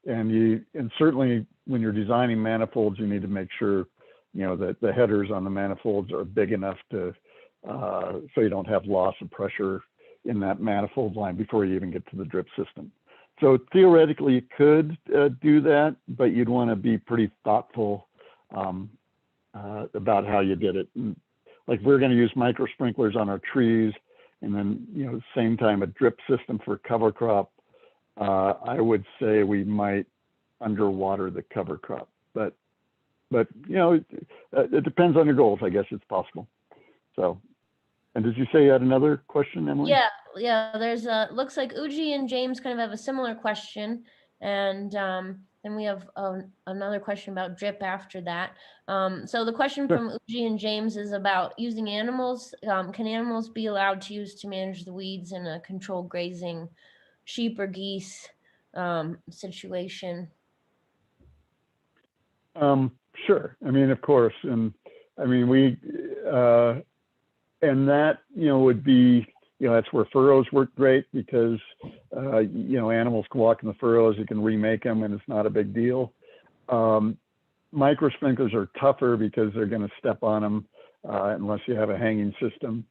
And certainly when you're designing manifolds, you need to make sure, that the headers on the manifolds are big enough to, so you don't have loss of pressure in that manifold line before you even get to the drip system. So theoretically you could do that, but you'd want to be pretty thoughtful about how you did it. And like we're going to use micro sprinklers on our trees, and then same time a drip system for cover crop. I would say we might underwater the cover crop, but it depends on your goals. I guess it's possible. So, and did you say you had another question, Emily? Yeah. There's looks like Uji and James kind of have a similar question, and then we have another question about drip after that. So the question from Uji and James is about using animals. Can animals be allowed to use to manage the weeds in a controlled grazing, sheep or geese situation? Sure. I mean, of course, and I mean and that would be. That's where furrows work great because, animals can walk in the furrows, you can remake them and it's not a big deal. Micro sprinklers are tougher because they're going to step on them unless you have a hanging system.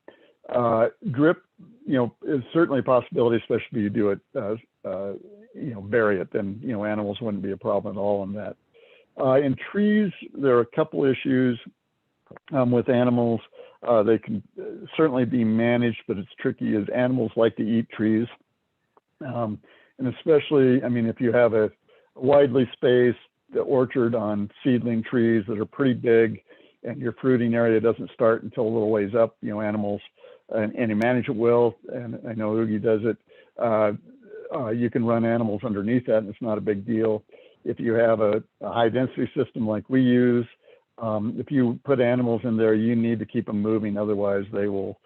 Drip, is certainly a possibility, especially if you do it, bury it, then, animals wouldn't be a problem at all in that. In trees, there are a couple issues with animals. They can certainly be managed, but it's tricky as animals like to eat trees. And especially, if you have a widely spaced orchard on seedling trees that are pretty big and your fruiting area doesn't start until a little ways up, animals, and you manage it well, and I know Oogie does it, you can run animals underneath that and it's not a big deal. If you have a high density system like we use, If you put animals in there, you need to keep them moving, otherwise they will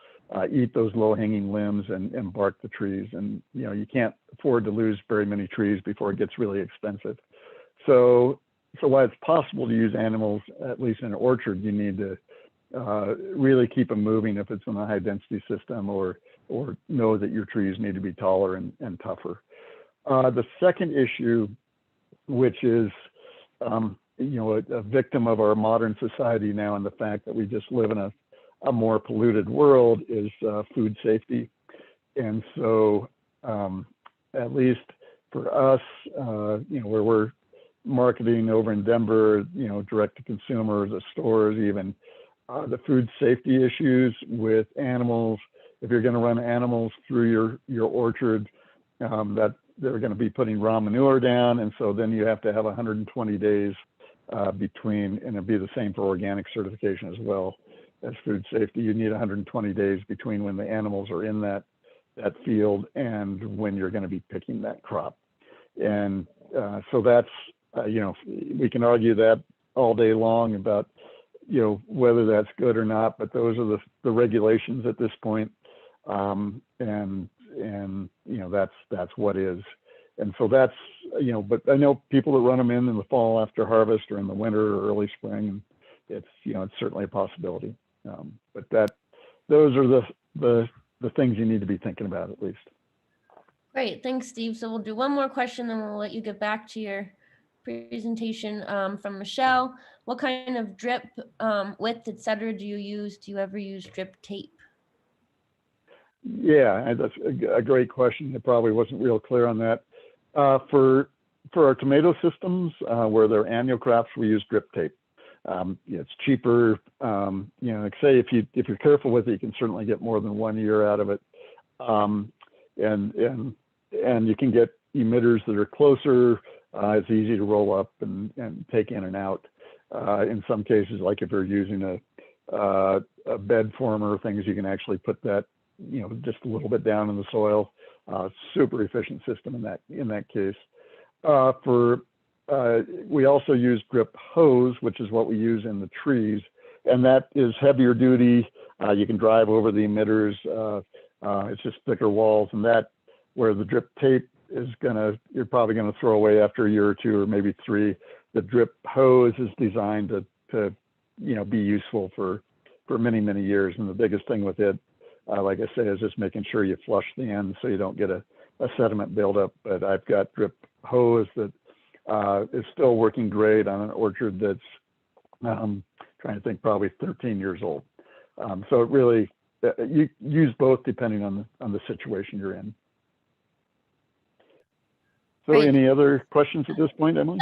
eat those low-hanging limbs and bark the trees. And you can't afford to lose very many trees before it gets really expensive. So while it's possible to use animals, at least in an orchard, you need to really keep them moving if it's in a high-density system, or know that your trees need to be taller and tougher. The second issue, which is a victim of our modern society now, and the fact that we just live in a more polluted world, is food safety. And so at least for us, where we're marketing over in Denver, direct to consumer, the stores even, the food safety issues with animals, if you're going to run animals through your orchard, that they're going to be putting raw manure down, and so then you have to have 120 days between, and it'd be the same for organic certification as well as food safety. You need 120 days between when the animals are in that field and when you're going to be picking that crop. And so that's, we can argue that all day long about, whether that's good or not, but those are the regulations at this point. And that's what is. And so that's, but I know people that run them in the fall after harvest, or in the winter or early spring, and it's, it's certainly a possibility. But those are the things you need to be thinking about, at least. Great, thanks, Steve. So we'll do one more question, then we'll let you get back to your presentation. From Michelle: what kind of drip width, et cetera, do you use? Do you ever use drip tape? Yeah, that's a great question. It probably wasn't real clear on that. For our tomato systems, where they're annual crops, we use drip tape. It's cheaper. Like say if you're careful with it, you can certainly get more than 1 year out of it. And you can get emitters that are closer. It's easy to roll up and take in and out. In some cases, like if you're using a bed former, things, you can actually put that just a little bit down in the soil. Super efficient system in that case. We also use drip hose, which is what we use in the trees, and that is heavier duty. You can drive over the emitters. It's just thicker walls, and that, where the drip tape is you're probably gonna throw away after a year or two, or maybe 3. The drip hose is designed to be useful for many, many years. And the biggest thing with it, like I say, is just making sure you flush the end so you don't get a sediment buildup. But I've got drip hose that is still working great on an orchard that's trying to think, probably 13 years old. So it really, you use both depending on the situation you're in. So Great. Any other questions at this point, Emily?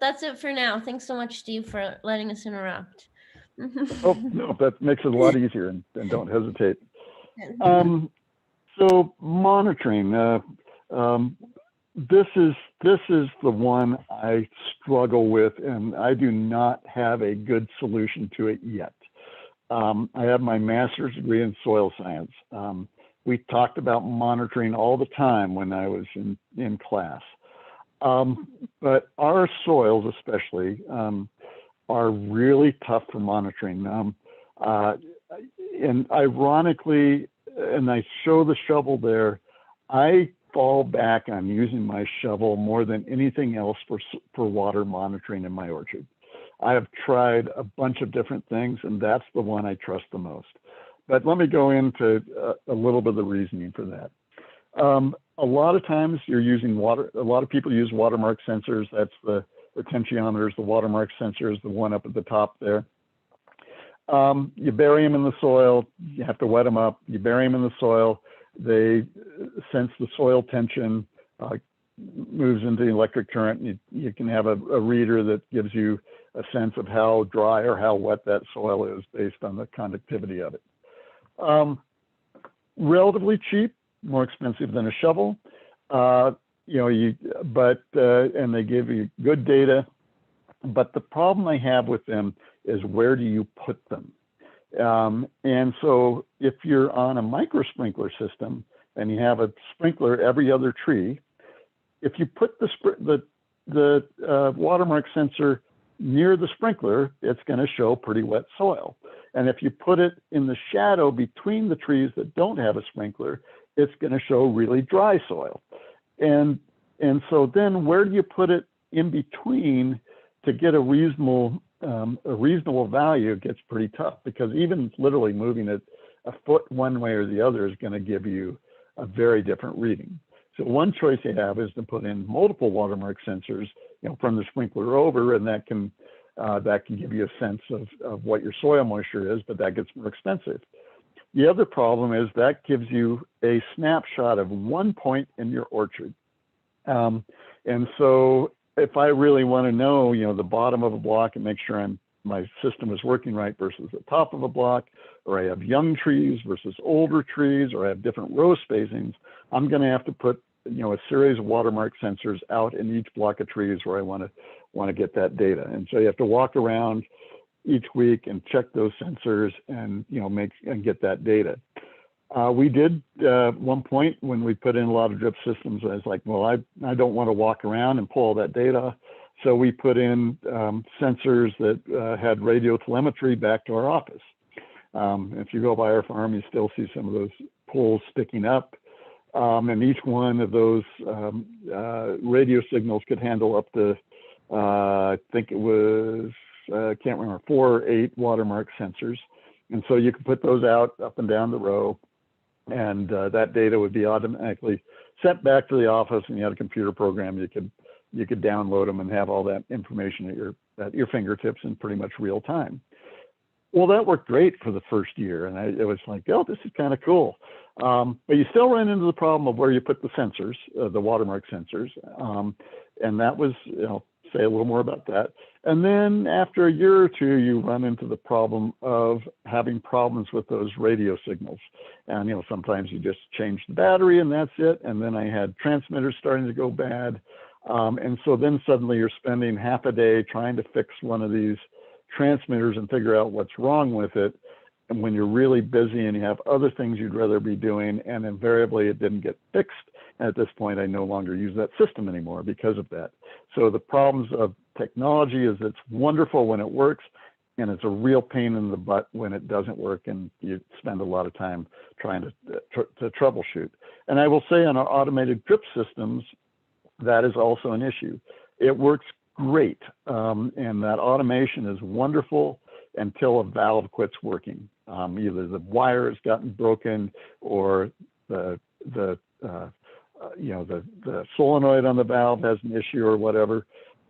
That's it for now. Thanks so much, Steve, for letting us interrupt. Oh, no, that makes it a lot easier, and don't hesitate. So monitoring, this is the one I struggle with, and I do not have a good solution to it yet. I have my master's degree in soil science. We talked about monitoring all the time when I was in class. But our soils especially are really tough for monitoring. And ironically, and I show the shovel there, I fall back on using my shovel more than anything else for water monitoring in my orchard. I have tried a bunch of different things, and that's the one I trust the most. But let me go into a little bit of the reasoning for that. A lot of times you're using water. A lot of people use watermark sensors. That's the potentiometers, the watermark sensors, the one up at the top there. You bury them in the soil. You have to wet them up. You bury them in the soil. They sense the soil tension, moves into the electric current. And you can have a reader that gives you a sense of how dry or how wet that soil is based on the conductivity of it. Relatively cheap, more expensive than a shovel. And they give you good data. But the problem I have with them is, where do you put them? And so if you're on a micro sprinkler system and you have a sprinkler every other tree, if you put the watermark sensor near the sprinkler, it's going to show pretty wet soil. And if you put it in the shadow between the trees that don't have a sprinkler, it's going to show really dry soil. And so then where do you put it in between to get a reasonable value? It gets pretty tough, because even literally moving it a foot one way or the other is going to give you a very different reading. So one choice you have is to put in multiple watermark sensors, from the sprinkler over, and that can give you a sense of what your soil moisture is, but that gets more expensive. The other problem is that gives you a snapshot of one point in your orchard. And so if I really want to know, the bottom of a block and make sure my system is working right versus the top of a block, or I have young trees versus older trees, or I have different row spacings, I'm going to have to put a series of watermark sensors out in each block of trees where I want to get that data. And so you have to walk around each week and check those sensors and and get that data. We did one point when we put in a lot of drip systems, I was like, well, I don't want to walk around and pull all that data. So we put in sensors that had radio telemetry back to our office. If you go by our farm, you still see some of those poles sticking up. And each one of those radio signals could handle up to, I think it was, can't remember, 4 or 8 watermark sensors. And so you could put those out up and down the row, and that data would be automatically sent back to the office, and you had a computer program. You could download them and have all that information at your fingertips in pretty much real time. Well, that worked great for the first year, and it was like, oh, this is kind of cool. But you still run into the problem of where you put the sensors, the watermark sensors, and that was, say a little more about that. And then after a year or two, you run into the problem of having problems with those radio signals. And sometimes you just change the battery and that's it. And then I had transmitters starting to go bad. And so then suddenly you're spending half a day trying to fix one of these transmitters and figure out what's wrong with it. And when you're really busy and you have other things you'd rather be doing, and invariably it didn't get fixed. And at this point, I no longer use that system anymore because of that. So the problems of technology is it's wonderful when it works, and it's a real pain in the butt when it doesn't work, and you spend a lot of time trying to troubleshoot. And I will say on our automated drip systems, that is also an issue. It works great, and that automation is wonderful until a valve quits working. Either the wire has gotten broken, or the solenoid on the valve has an issue or whatever,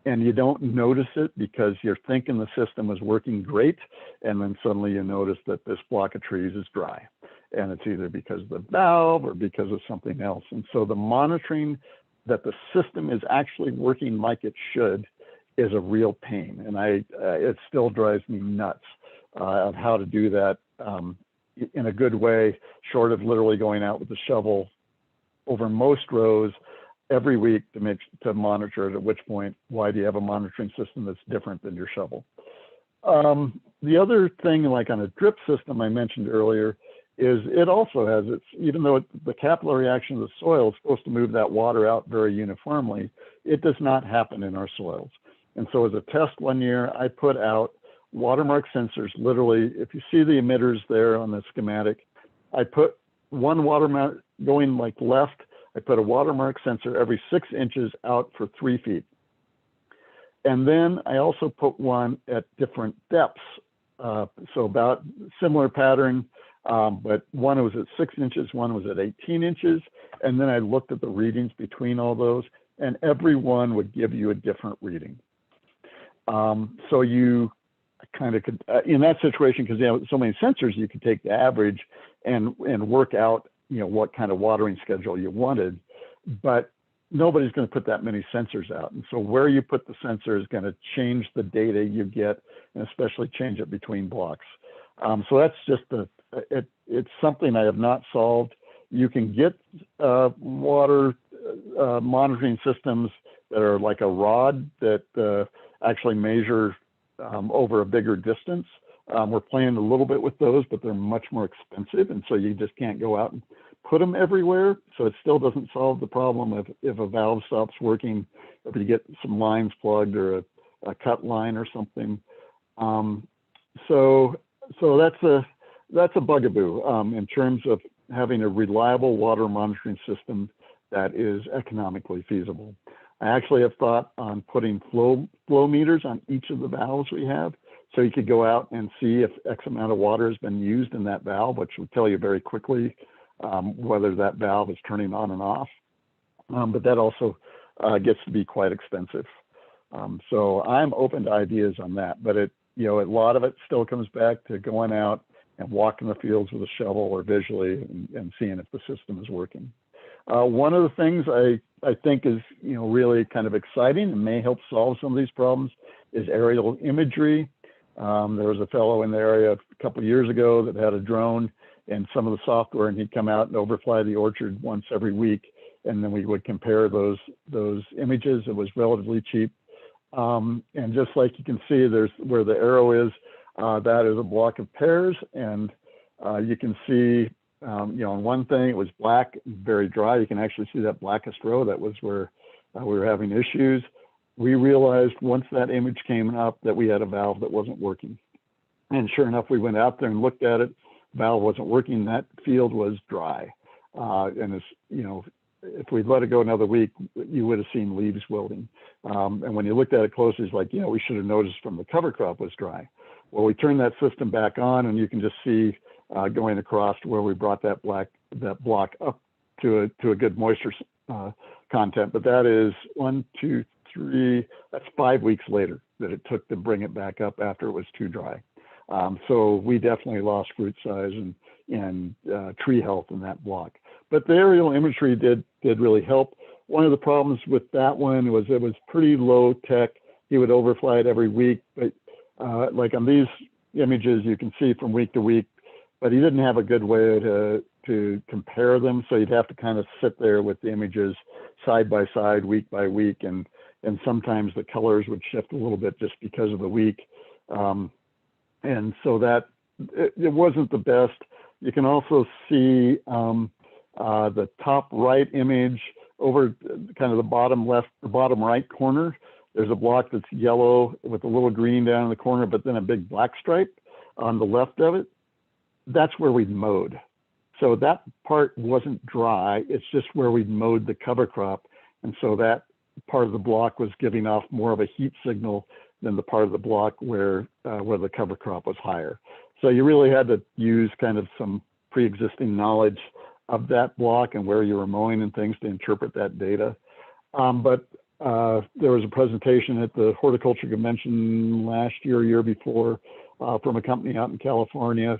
and you don't notice it because you're thinking the system is working great, and then suddenly you notice that this block of trees is dry, and it's either because of the valve or because of something else. And so the monitoring that the system is actually working like it should is a real pain, and it still drives me nuts of how to do that in a good way, short of literally going out with a shovel over most rows every week to monitor it. At which point, why do you have a monitoring system that's different than your shovel? The other thing, like on a drip system I mentioned earlier, is it also has even though the capillary action of the soil is supposed to move that water out very uniformly, it does not happen in our soils. And so as a test one year, I put out watermark sensors. Literally, if you see the emitters there on the schematic, I put one watermark going like left. I put a watermark sensor every 6 inches out for 3 feet. And then I also put one at different depths. So about similar pattern, but one was at 6 inches, one was at 18 inches. And then I looked at the readings between all those, and every one would give you a different reading. So you kind of could, in that situation, because you have so many sensors, you could take the average and work out, what kind of watering schedule you wanted, but nobody's going to put that many sensors out. And so where you put the sensor is going to change the data you get, and especially change it between blocks. So that's just it's something I have not solved. You can get water monitoring systems that are like a rod that actually measure over a bigger distance. We're playing a little bit with those, but they're much more expensive, and so you just can't go out and put them everywhere. So it still doesn't solve the problem if a valve stops working, if you get some lines plugged or a cut line or something. So that's a bugaboo in terms of having a reliable water monitoring system that is economically feasible. I actually have thought on putting flow meters on each of the valves we have, so you could go out and see if X amount of water has been used in that valve, which would tell you very quickly whether that valve is turning on and off. But that also gets to be quite expensive. So I'm open to ideas on that, but a lot of it still comes back to going out and walking the fields with a shovel or visually and seeing if the system is working. One of the things I think is really kind of exciting and may help solve some of these problems is aerial imagery. There was a fellow in the area a couple of years ago that had a drone and some of the software, and he'd come out and overfly the orchard once every week, and then we would compare those images. It was relatively cheap. And just like you can see, there's where the arrow is, that is a block of pears, and you can see, on one thing, it was black, very dry. You can actually see that blackest row. That was where we were having issues. We realized once that image came up that we had a valve that wasn't working. And sure enough, we went out there and looked at it. Valve wasn't working. That field was dry. And it's, if we'd let it go another week, you would have seen leaves wilting. And when you looked at it closely, it's like, we should have noticed from the cover crop was dry. Well, we turned that system back on, and you can just see going across where we brought that block up to a good moisture content. But that is 1, 2, 3. That's 5 weeks later that it took to bring it back up after it was too dry. So we definitely lost fruit size and tree health in that block. But the aerial imagery did really help. One of the problems with that one was it was pretty low tech. He would overfly it every week, but like on these images, you can see from week to week, but he didn't have a good way to compare them. So you'd have to kind of sit there with the images side by side, week by week, and sometimes the colors would shift a little bit just because of the week. And so that it wasn't the best. You can also see the top right image over kind of the bottom left, the bottom right corner. There's a block that's yellow with a little green down in the corner, but then a big black stripe on the left of it. That's where we'd mowed. So that part wasn't dry. It's just where we'd mowed the cover crop. And so that part of the block was giving off more of a heat signal than the part of the block where the cover crop was higher. So you really had to use kind of some pre-existing knowledge of that block and where you were mowing and things to interpret that data. But there was a presentation at the horticulture convention last year before, from a company out in California.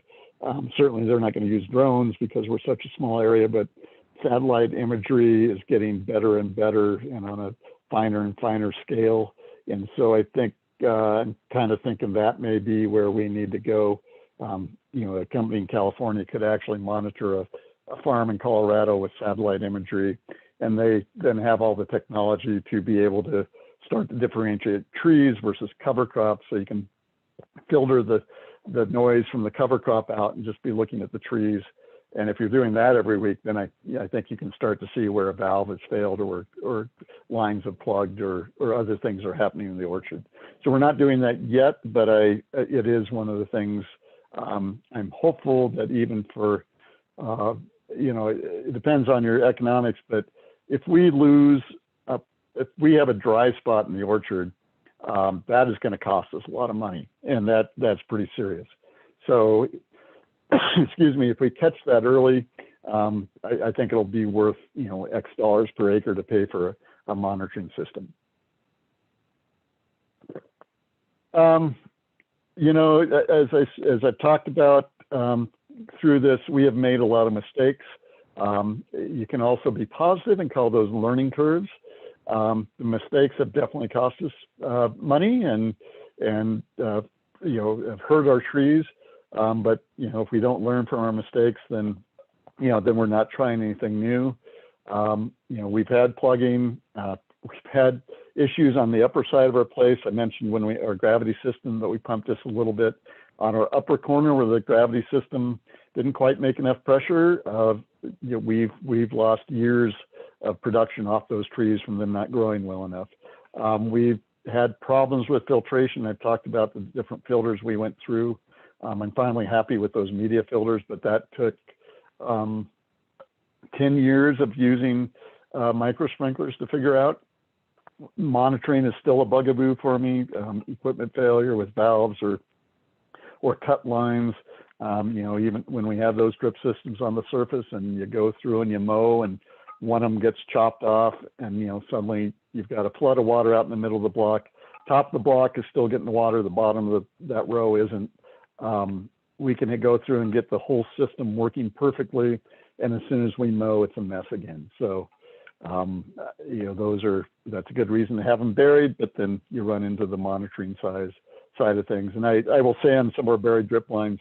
Certainly they're not going to use drones because we're such a small area, but satellite imagery is getting better and better and on a finer and finer scale. And so I think I'm kind of thinking that may be where we need to go. A company in California could actually monitor a farm in Colorado with satellite imagery, and they then have all the technology to be able to start to differentiate trees versus cover crops, so you can filter the noise from the cover crop out and just be looking at the trees. And if you're doing that every week, then I think you can start to see where a valve has failed or lines have plugged or other things are happening in the orchard. So we're not doing that yet, but it is one of the things. I'm hopeful that even for, it depends on your economics, but if we if we have a dry spot in the orchard, that is going to cost us a lot of money, and that's pretty serious. So, excuse me, if we catch that early, I think it'll be worth X dollars per acre to pay for a monitoring system. As I've talked about through this, we have made a lot of mistakes. You can also be positive and call those learning curves. The mistakes have definitely cost us money and have hurt our trees. But if we don't learn from our mistakes, then we're not trying anything new. We've had plugging. We've had issues on the upper side of our place. I mentioned our gravity system that we pumped just a little bit on our upper corner where the gravity system didn't quite make enough pressure. We've lost years of production off those trees from them not growing well enough. We've had problems with filtration. I've talked about the different filters we went through. I'm finally happy with those media filters, but that took 10 years of using micro sprinklers to figure out. Monitoring is still a bugaboo for me. Equipment failure with valves or cut lines. You know, even when we have those drip systems on the surface and you go through and you mow and one of them gets chopped off and, you know, suddenly you've got a flood of water out in the middle of the block. Top of the block is still getting the water. The bottom of that row isn't. We can go through and get the whole system working perfectly. And as soon as we mow, it's a mess again. So, you know, that's a good reason to have them buried, but then you run into the monitoring side of things. And I will say on some of our buried drip lines,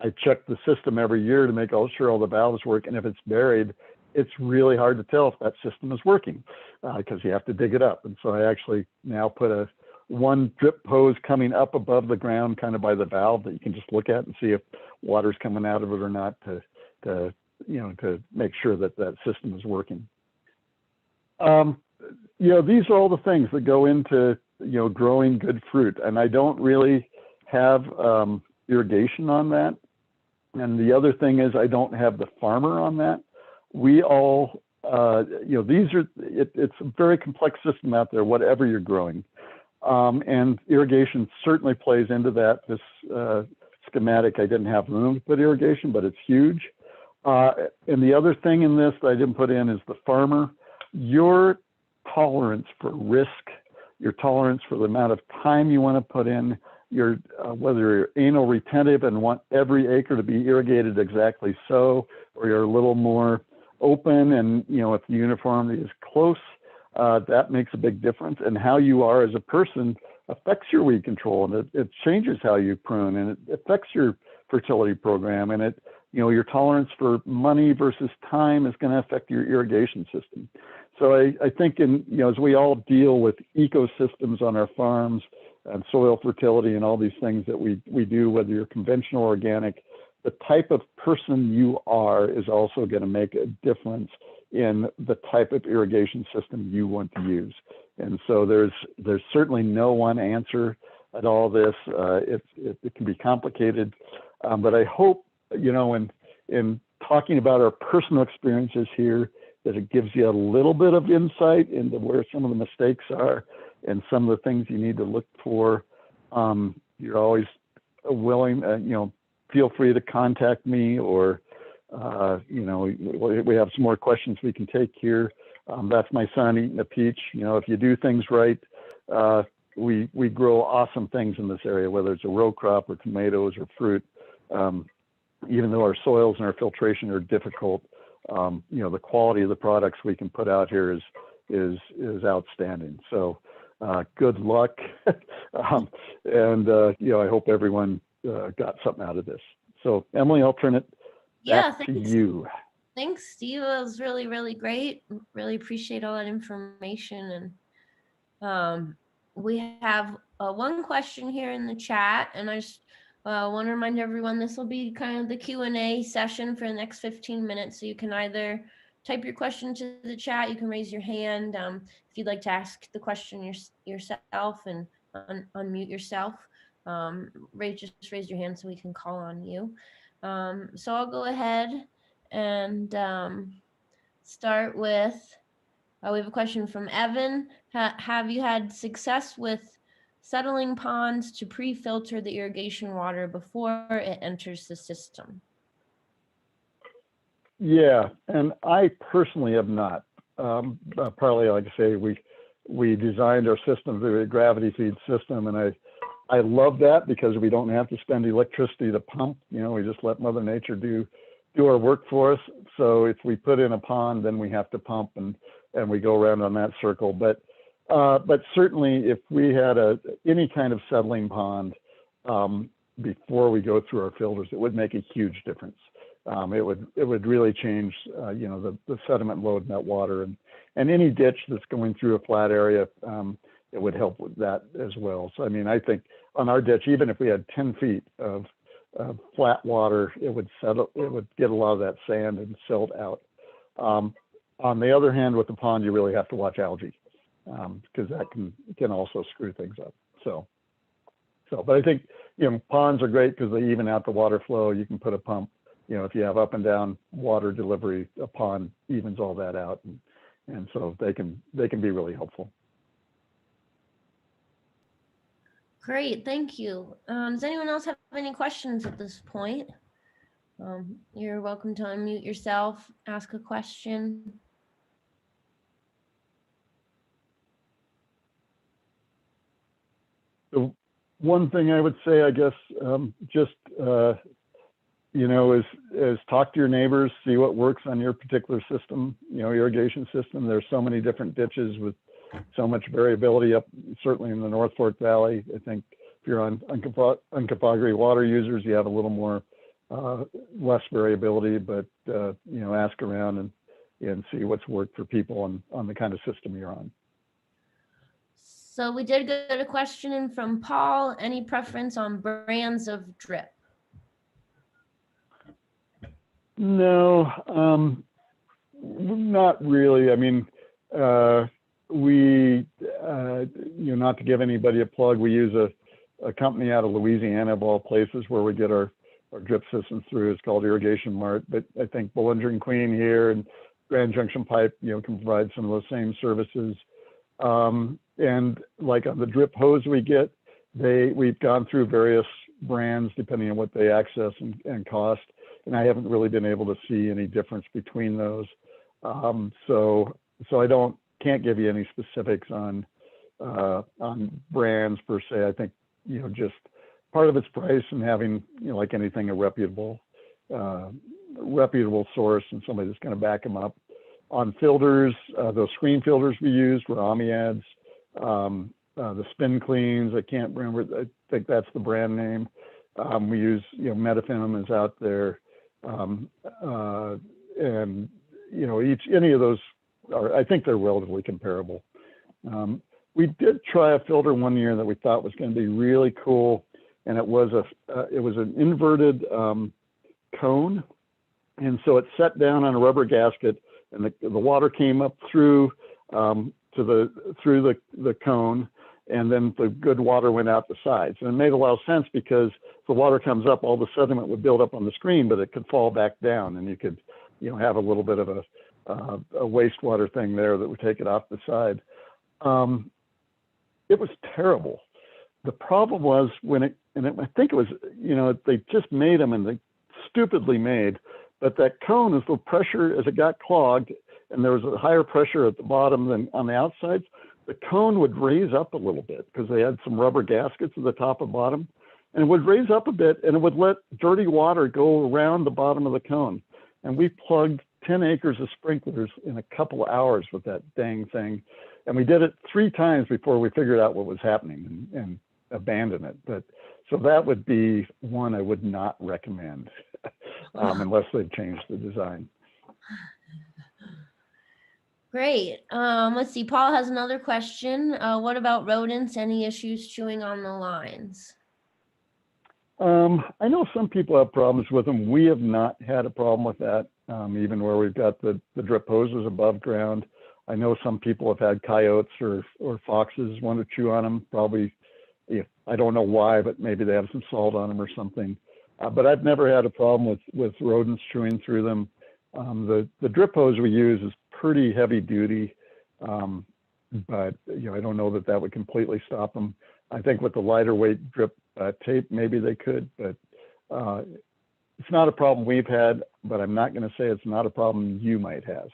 I check the system every year to make sure all the valves work. And if it's buried, it's really hard to tell if that system is working because you have to dig it up. And so I actually now put one drip hose coming up above the ground, kind of by the valve, that you can just look at and see if water's coming out of it or not to make sure that that system is working. You know, these are all the things that go into, you know, growing good fruit. And I don't really have irrigation on that. And the other thing is I don't have the farmer on that. We all, you know, it's a very complex system out there, whatever you're growing. And irrigation certainly plays into that. This schematic, I didn't have room to put irrigation, but it's huge. And the other thing in this that I didn't put in is the farmer. Your tolerance for risk, your tolerance for the amount of time you want to put in, your whether you're anal retentive and want every acre to be irrigated exactly so, or you're a little more open and, you know, if the uniformity is close, that makes a big difference. And how you are as a person affects your weed control, and it changes how you prune, and it affects your fertility program, and it, you know, your tolerance for money versus time is going to affect your irrigation system. So I think you know, as we all deal with ecosystems on our farms and soil fertility and all these things that we do, whether you're conventional or organic, the type of person you are is also going to make a difference in the type of irrigation system you want to use. And so there's certainly no one answer at all this. It can be complicated, but I hope, you know, in talking about our personal experiences here, that it gives you a little bit of insight into where some of the mistakes are and some of the things you need to look for. You're always willing, you know, feel free to contact me, or, you know, we have some more questions we can take here. That's my son eating a peach. You know, if you do things right, we grow awesome things in this area, whether it's a row crop or tomatoes or fruit. Even though our soils and our filtration are difficult, you know, the quality of the products we can put out here is outstanding. So good luck. And, you know, I hope everyone got something out of this. So Emily, I'll turn it back to you. Thanks, Steve. It was really, really great. Really appreciate all that information. And we have one question here in the chat, and I just want to remind everyone this will be kind of the Q&A session for the next 15 minutes. So you can either type your question to the chat, you can raise your hand if you'd like to ask the question yourself and unmute yourself. Just raise your hand so we can call on you. So I'll go ahead and start with, we have a question from Evan. Have you had success with settling ponds to pre-filter the irrigation water before it enters the system? Yeah, and I personally have not. Partly, like I say, we designed our system to be a gravity feed system, and I love that because we don't have to spend electricity to pump. You know, we just let Mother Nature do our work for us. So if we put in a pond, then we have to pump, and we go around on that circle. But certainly, if we had any kind of settling pond before we go through our filters, it would make a huge difference. It would really change, you know, the sediment load in that water, and any ditch that's going through a flat area, it would help with that as well. So I mean, I think on our ditch, even if we had 10 feet of flat water, it would settle. It would get a lot of that sand and silt out. On the other hand, with the pond, you really have to watch algae. because that can also screw things up. But I think, ponds are great because they even out the water flow. You can put a pump, if you have up and down water delivery, a pond evens all that out. And so they can be really helpful. Great, thank you. Does anyone else have any questions at this point? You're welcome to unmute yourself, ask a question. The one thing I would say, I guess, is talk to your neighbors, see what works on your particular system, irrigation system. There's so many different ditches with so much variability up, certainly in the North Fork Valley. I think if you're on Uncompahgre water users, you have a little more, less variability, but, ask around and see what's worked for people on the kind of system you're on. So we did get a question in from Paul. Any preference on brands of drip? No, not really. I mean, we, not to give anybody a plug, we use a company out of Louisiana, of all places, where we get our drip systems through. It's called Irrigation Mart. But I think Bollinger and Queen here and Grand Junction Pipe, can provide some of those same services. And like on the drip hose we get, we've gone through various brands depending on what they access and cost. And I haven't really been able to see any difference between those. So I can't give you any specifics on brands per se. I think, just part of its price and having, like anything, a reputable source and somebody that's going to back them up. On filters, those screen filters we used were Amiad's, the Spin Cleans. I can't remember. I think that's the brand name. We use, Metafilm is out there. And, any of those I think they're relatively comparable. We did try a filter one year that we thought was going to be really cool. And it was an inverted cone. And so it set down on a rubber gasket, and the water came up through the cone, and then the good water went out the sides. And it made a lot of sense because if the water comes up, all the sediment would build up on the screen, but it could fall back down, and you could, have a little bit of a wastewater thing there that would take it off the side. It was terrible. The problem was I think it was, they just made them, and they stupidly made, but that cone, as the pressure, as it got clogged, and there was a higher pressure at the bottom than on the outsides, the cone would raise up a little bit because they had some rubber gaskets at the top and bottom, and it would raise up a bit, and it would let dirty water go around the bottom of the cone. And we plugged 10 acres of sprinklers in a couple of hours with that dang thing. And we did it 3 times before we figured out what was happening and abandoned it. But so that would be one I would not recommend unless they've changed the design. Great. Let's see. Paul has another question. What about rodents? Any issues chewing on the lines? I know some people have problems with them. We have not had a problem with that, even where we've got the drip hoses above ground. I know some people have had coyotes or foxes want to chew on them. Probably, I don't know why, but maybe they have some salt on them or something. But I've never had a problem with rodents chewing through them. The drip hose we use is pretty heavy duty, but I don't know that would completely stop them. I think with the lighter weight drip tape, maybe they could, but it's not a problem we've had, but I'm not going to say it's not a problem you might have.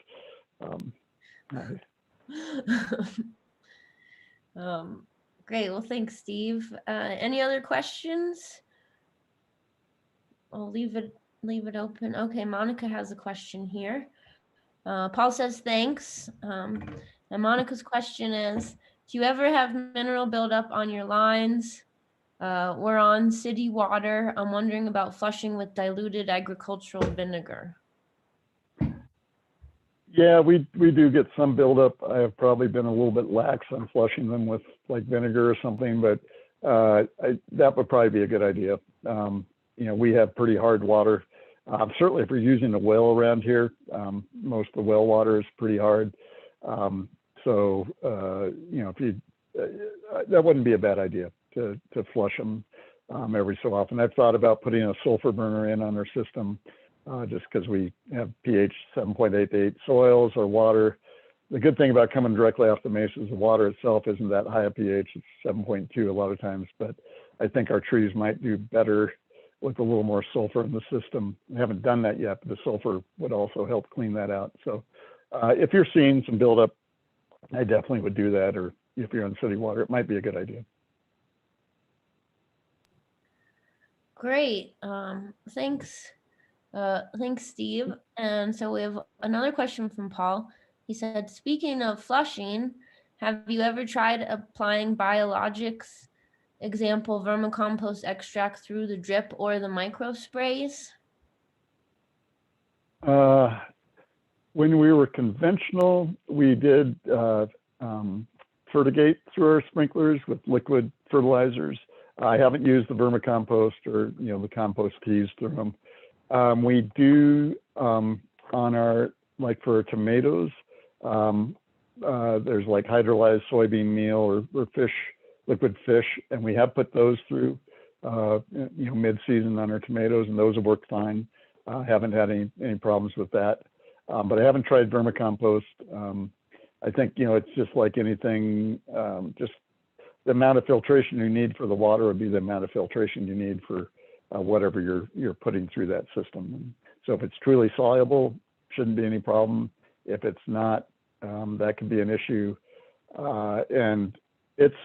Great. Well, thanks, Steve. Any other questions? I'll leave it open. Okay, Monica has a question here. Paul says thanks. And Monica's question is, do you ever have mineral buildup on your lines? We're on city water. I'm wondering about flushing with diluted agricultural vinegar. Yeah, we do get some buildup. I have probably been a little bit lax on flushing them with like vinegar or something, but that would probably be a good idea. We have pretty hard water. Certainly if we're using a well around here, most of the well water is pretty hard. So, if you, that wouldn't be a bad idea to flush them every so often. I've thought about putting a sulfur burner in on our system just because we have pH 7.88 soils or water. The good thing about coming directly off the mesa is the water itself isn't that high a pH. It's 7.2 a lot of times, but I think our trees might do better with a little more sulfur in the system. I haven't done that yet, but the sulfur would also help clean that out. So if you're seeing some buildup, I definitely would do that. Or if you're on city water, it might be a good idea. Great. Thanks, Steve. And so we have another question from Paul. He said, speaking of flushing, have you ever tried applying biologics, example, vermicompost extract through the drip or the micro sprays? When we were conventional, we did fertigate through our sprinklers with liquid fertilizers. I haven't used the vermicompost or the compost teas through them. We do on our, like for tomatoes, there's like hydrolyzed soybean meal or liquid fish, and we have put those through mid-season on our tomatoes, and those have worked fine. Haven't had any problems with that, but I haven't tried vermicompost. I think it's just like anything, just the amount of filtration you need for the water would be the amount of filtration you need for whatever you're putting through that system. And so if it's truly soluble, shouldn't be any problem. If it's not, that could be an issue. And it's,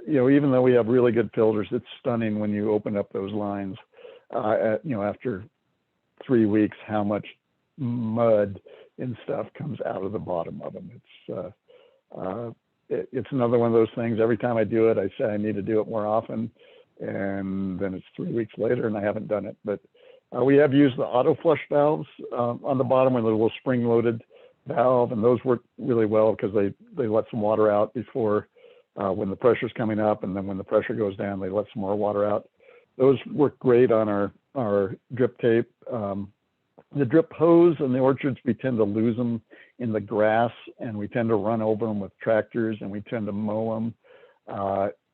even though we have really good filters, it's stunning when you open up those lines, after 3 weeks, how much mud and stuff comes out of the bottom of them. It's another one of those things. Every time I do it, I say I need to do it more often, and then it's 3 weeks later and I haven't done it. But we have used the auto flush valves on the bottom with a little spring-loaded valve, and those work really well because they let some water out before when the pressure's coming up, and then when the pressure goes down, they let some more water out. Those work great on our drip tape. The drip hose in the orchards, we tend to lose them in the grass, and we tend to run over them with tractors, and we tend to mow them.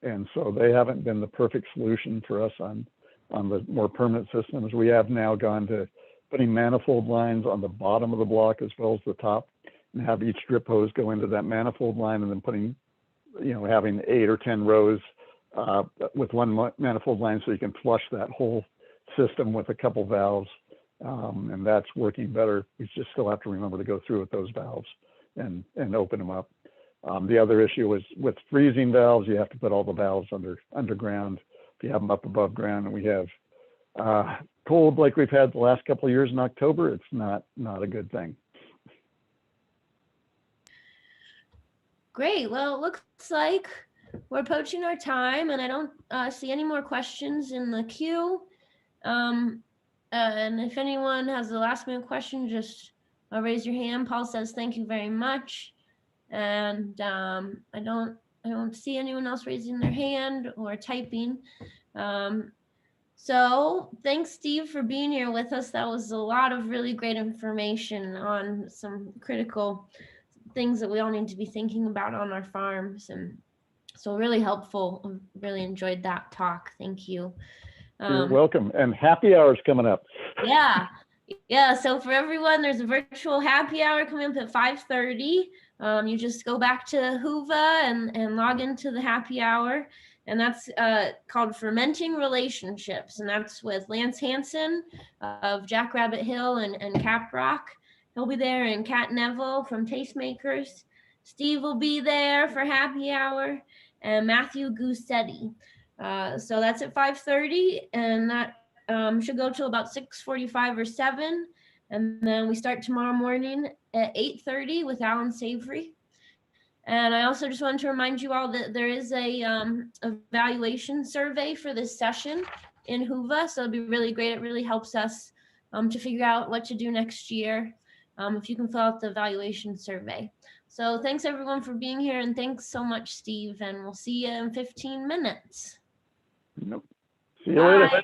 And so they haven't been the perfect solution for us on the more permanent systems. We have now gone to putting manifold lines on the bottom of the block as well as the top, and have each drip hose go into that manifold line, and then putting, having 8 or 10 rows with one manifold line so you can flush that whole system with a couple valves. And that's working better. We just still have to remember to go through with those valves and open them up. The other issue is with freezing valves, you have to put all the valves underground. If you have them up above ground, and we have cold like we've had the last couple of years in October, it's not a good thing. Great. Well, it looks like we're approaching our time, and I don't see any more questions in the queue. And if anyone has a last minute question, just raise your hand. Paul says, thank you very much. And I don't see anyone else raising their hand or typing. So thanks, Steve, for being here with us. That was a lot of really great information on some critical things that we all need to be thinking about on our farms. And so really helpful. I really enjoyed that talk. Thank you. You're welcome. And happy hour's coming up. Yeah. So for everyone, there's a virtual happy hour coming up at 5:30. You just go back to Whova and log into the happy hour. And that's called Fermenting Relationships. And that's with Lance Hansen of Jackrabbit Hill and Caprock. He'll be there, and Kat Neville from Tastemakers. Steve will be there for happy hour, and Matthew Gusetti. So that's at 5:30, and that should go till about 6:45 or 7. And then we start tomorrow morning at 8:30 with Alan Savory. And I also just wanted to remind you all that there is a evaluation survey for this session in Whova. So it'd be really great. It really helps us to figure out what to do next year if you can fill out the evaluation survey. So thanks everyone for being here, and thanks so much, Steve, and we'll see you in 15 minutes. Nope. See you later.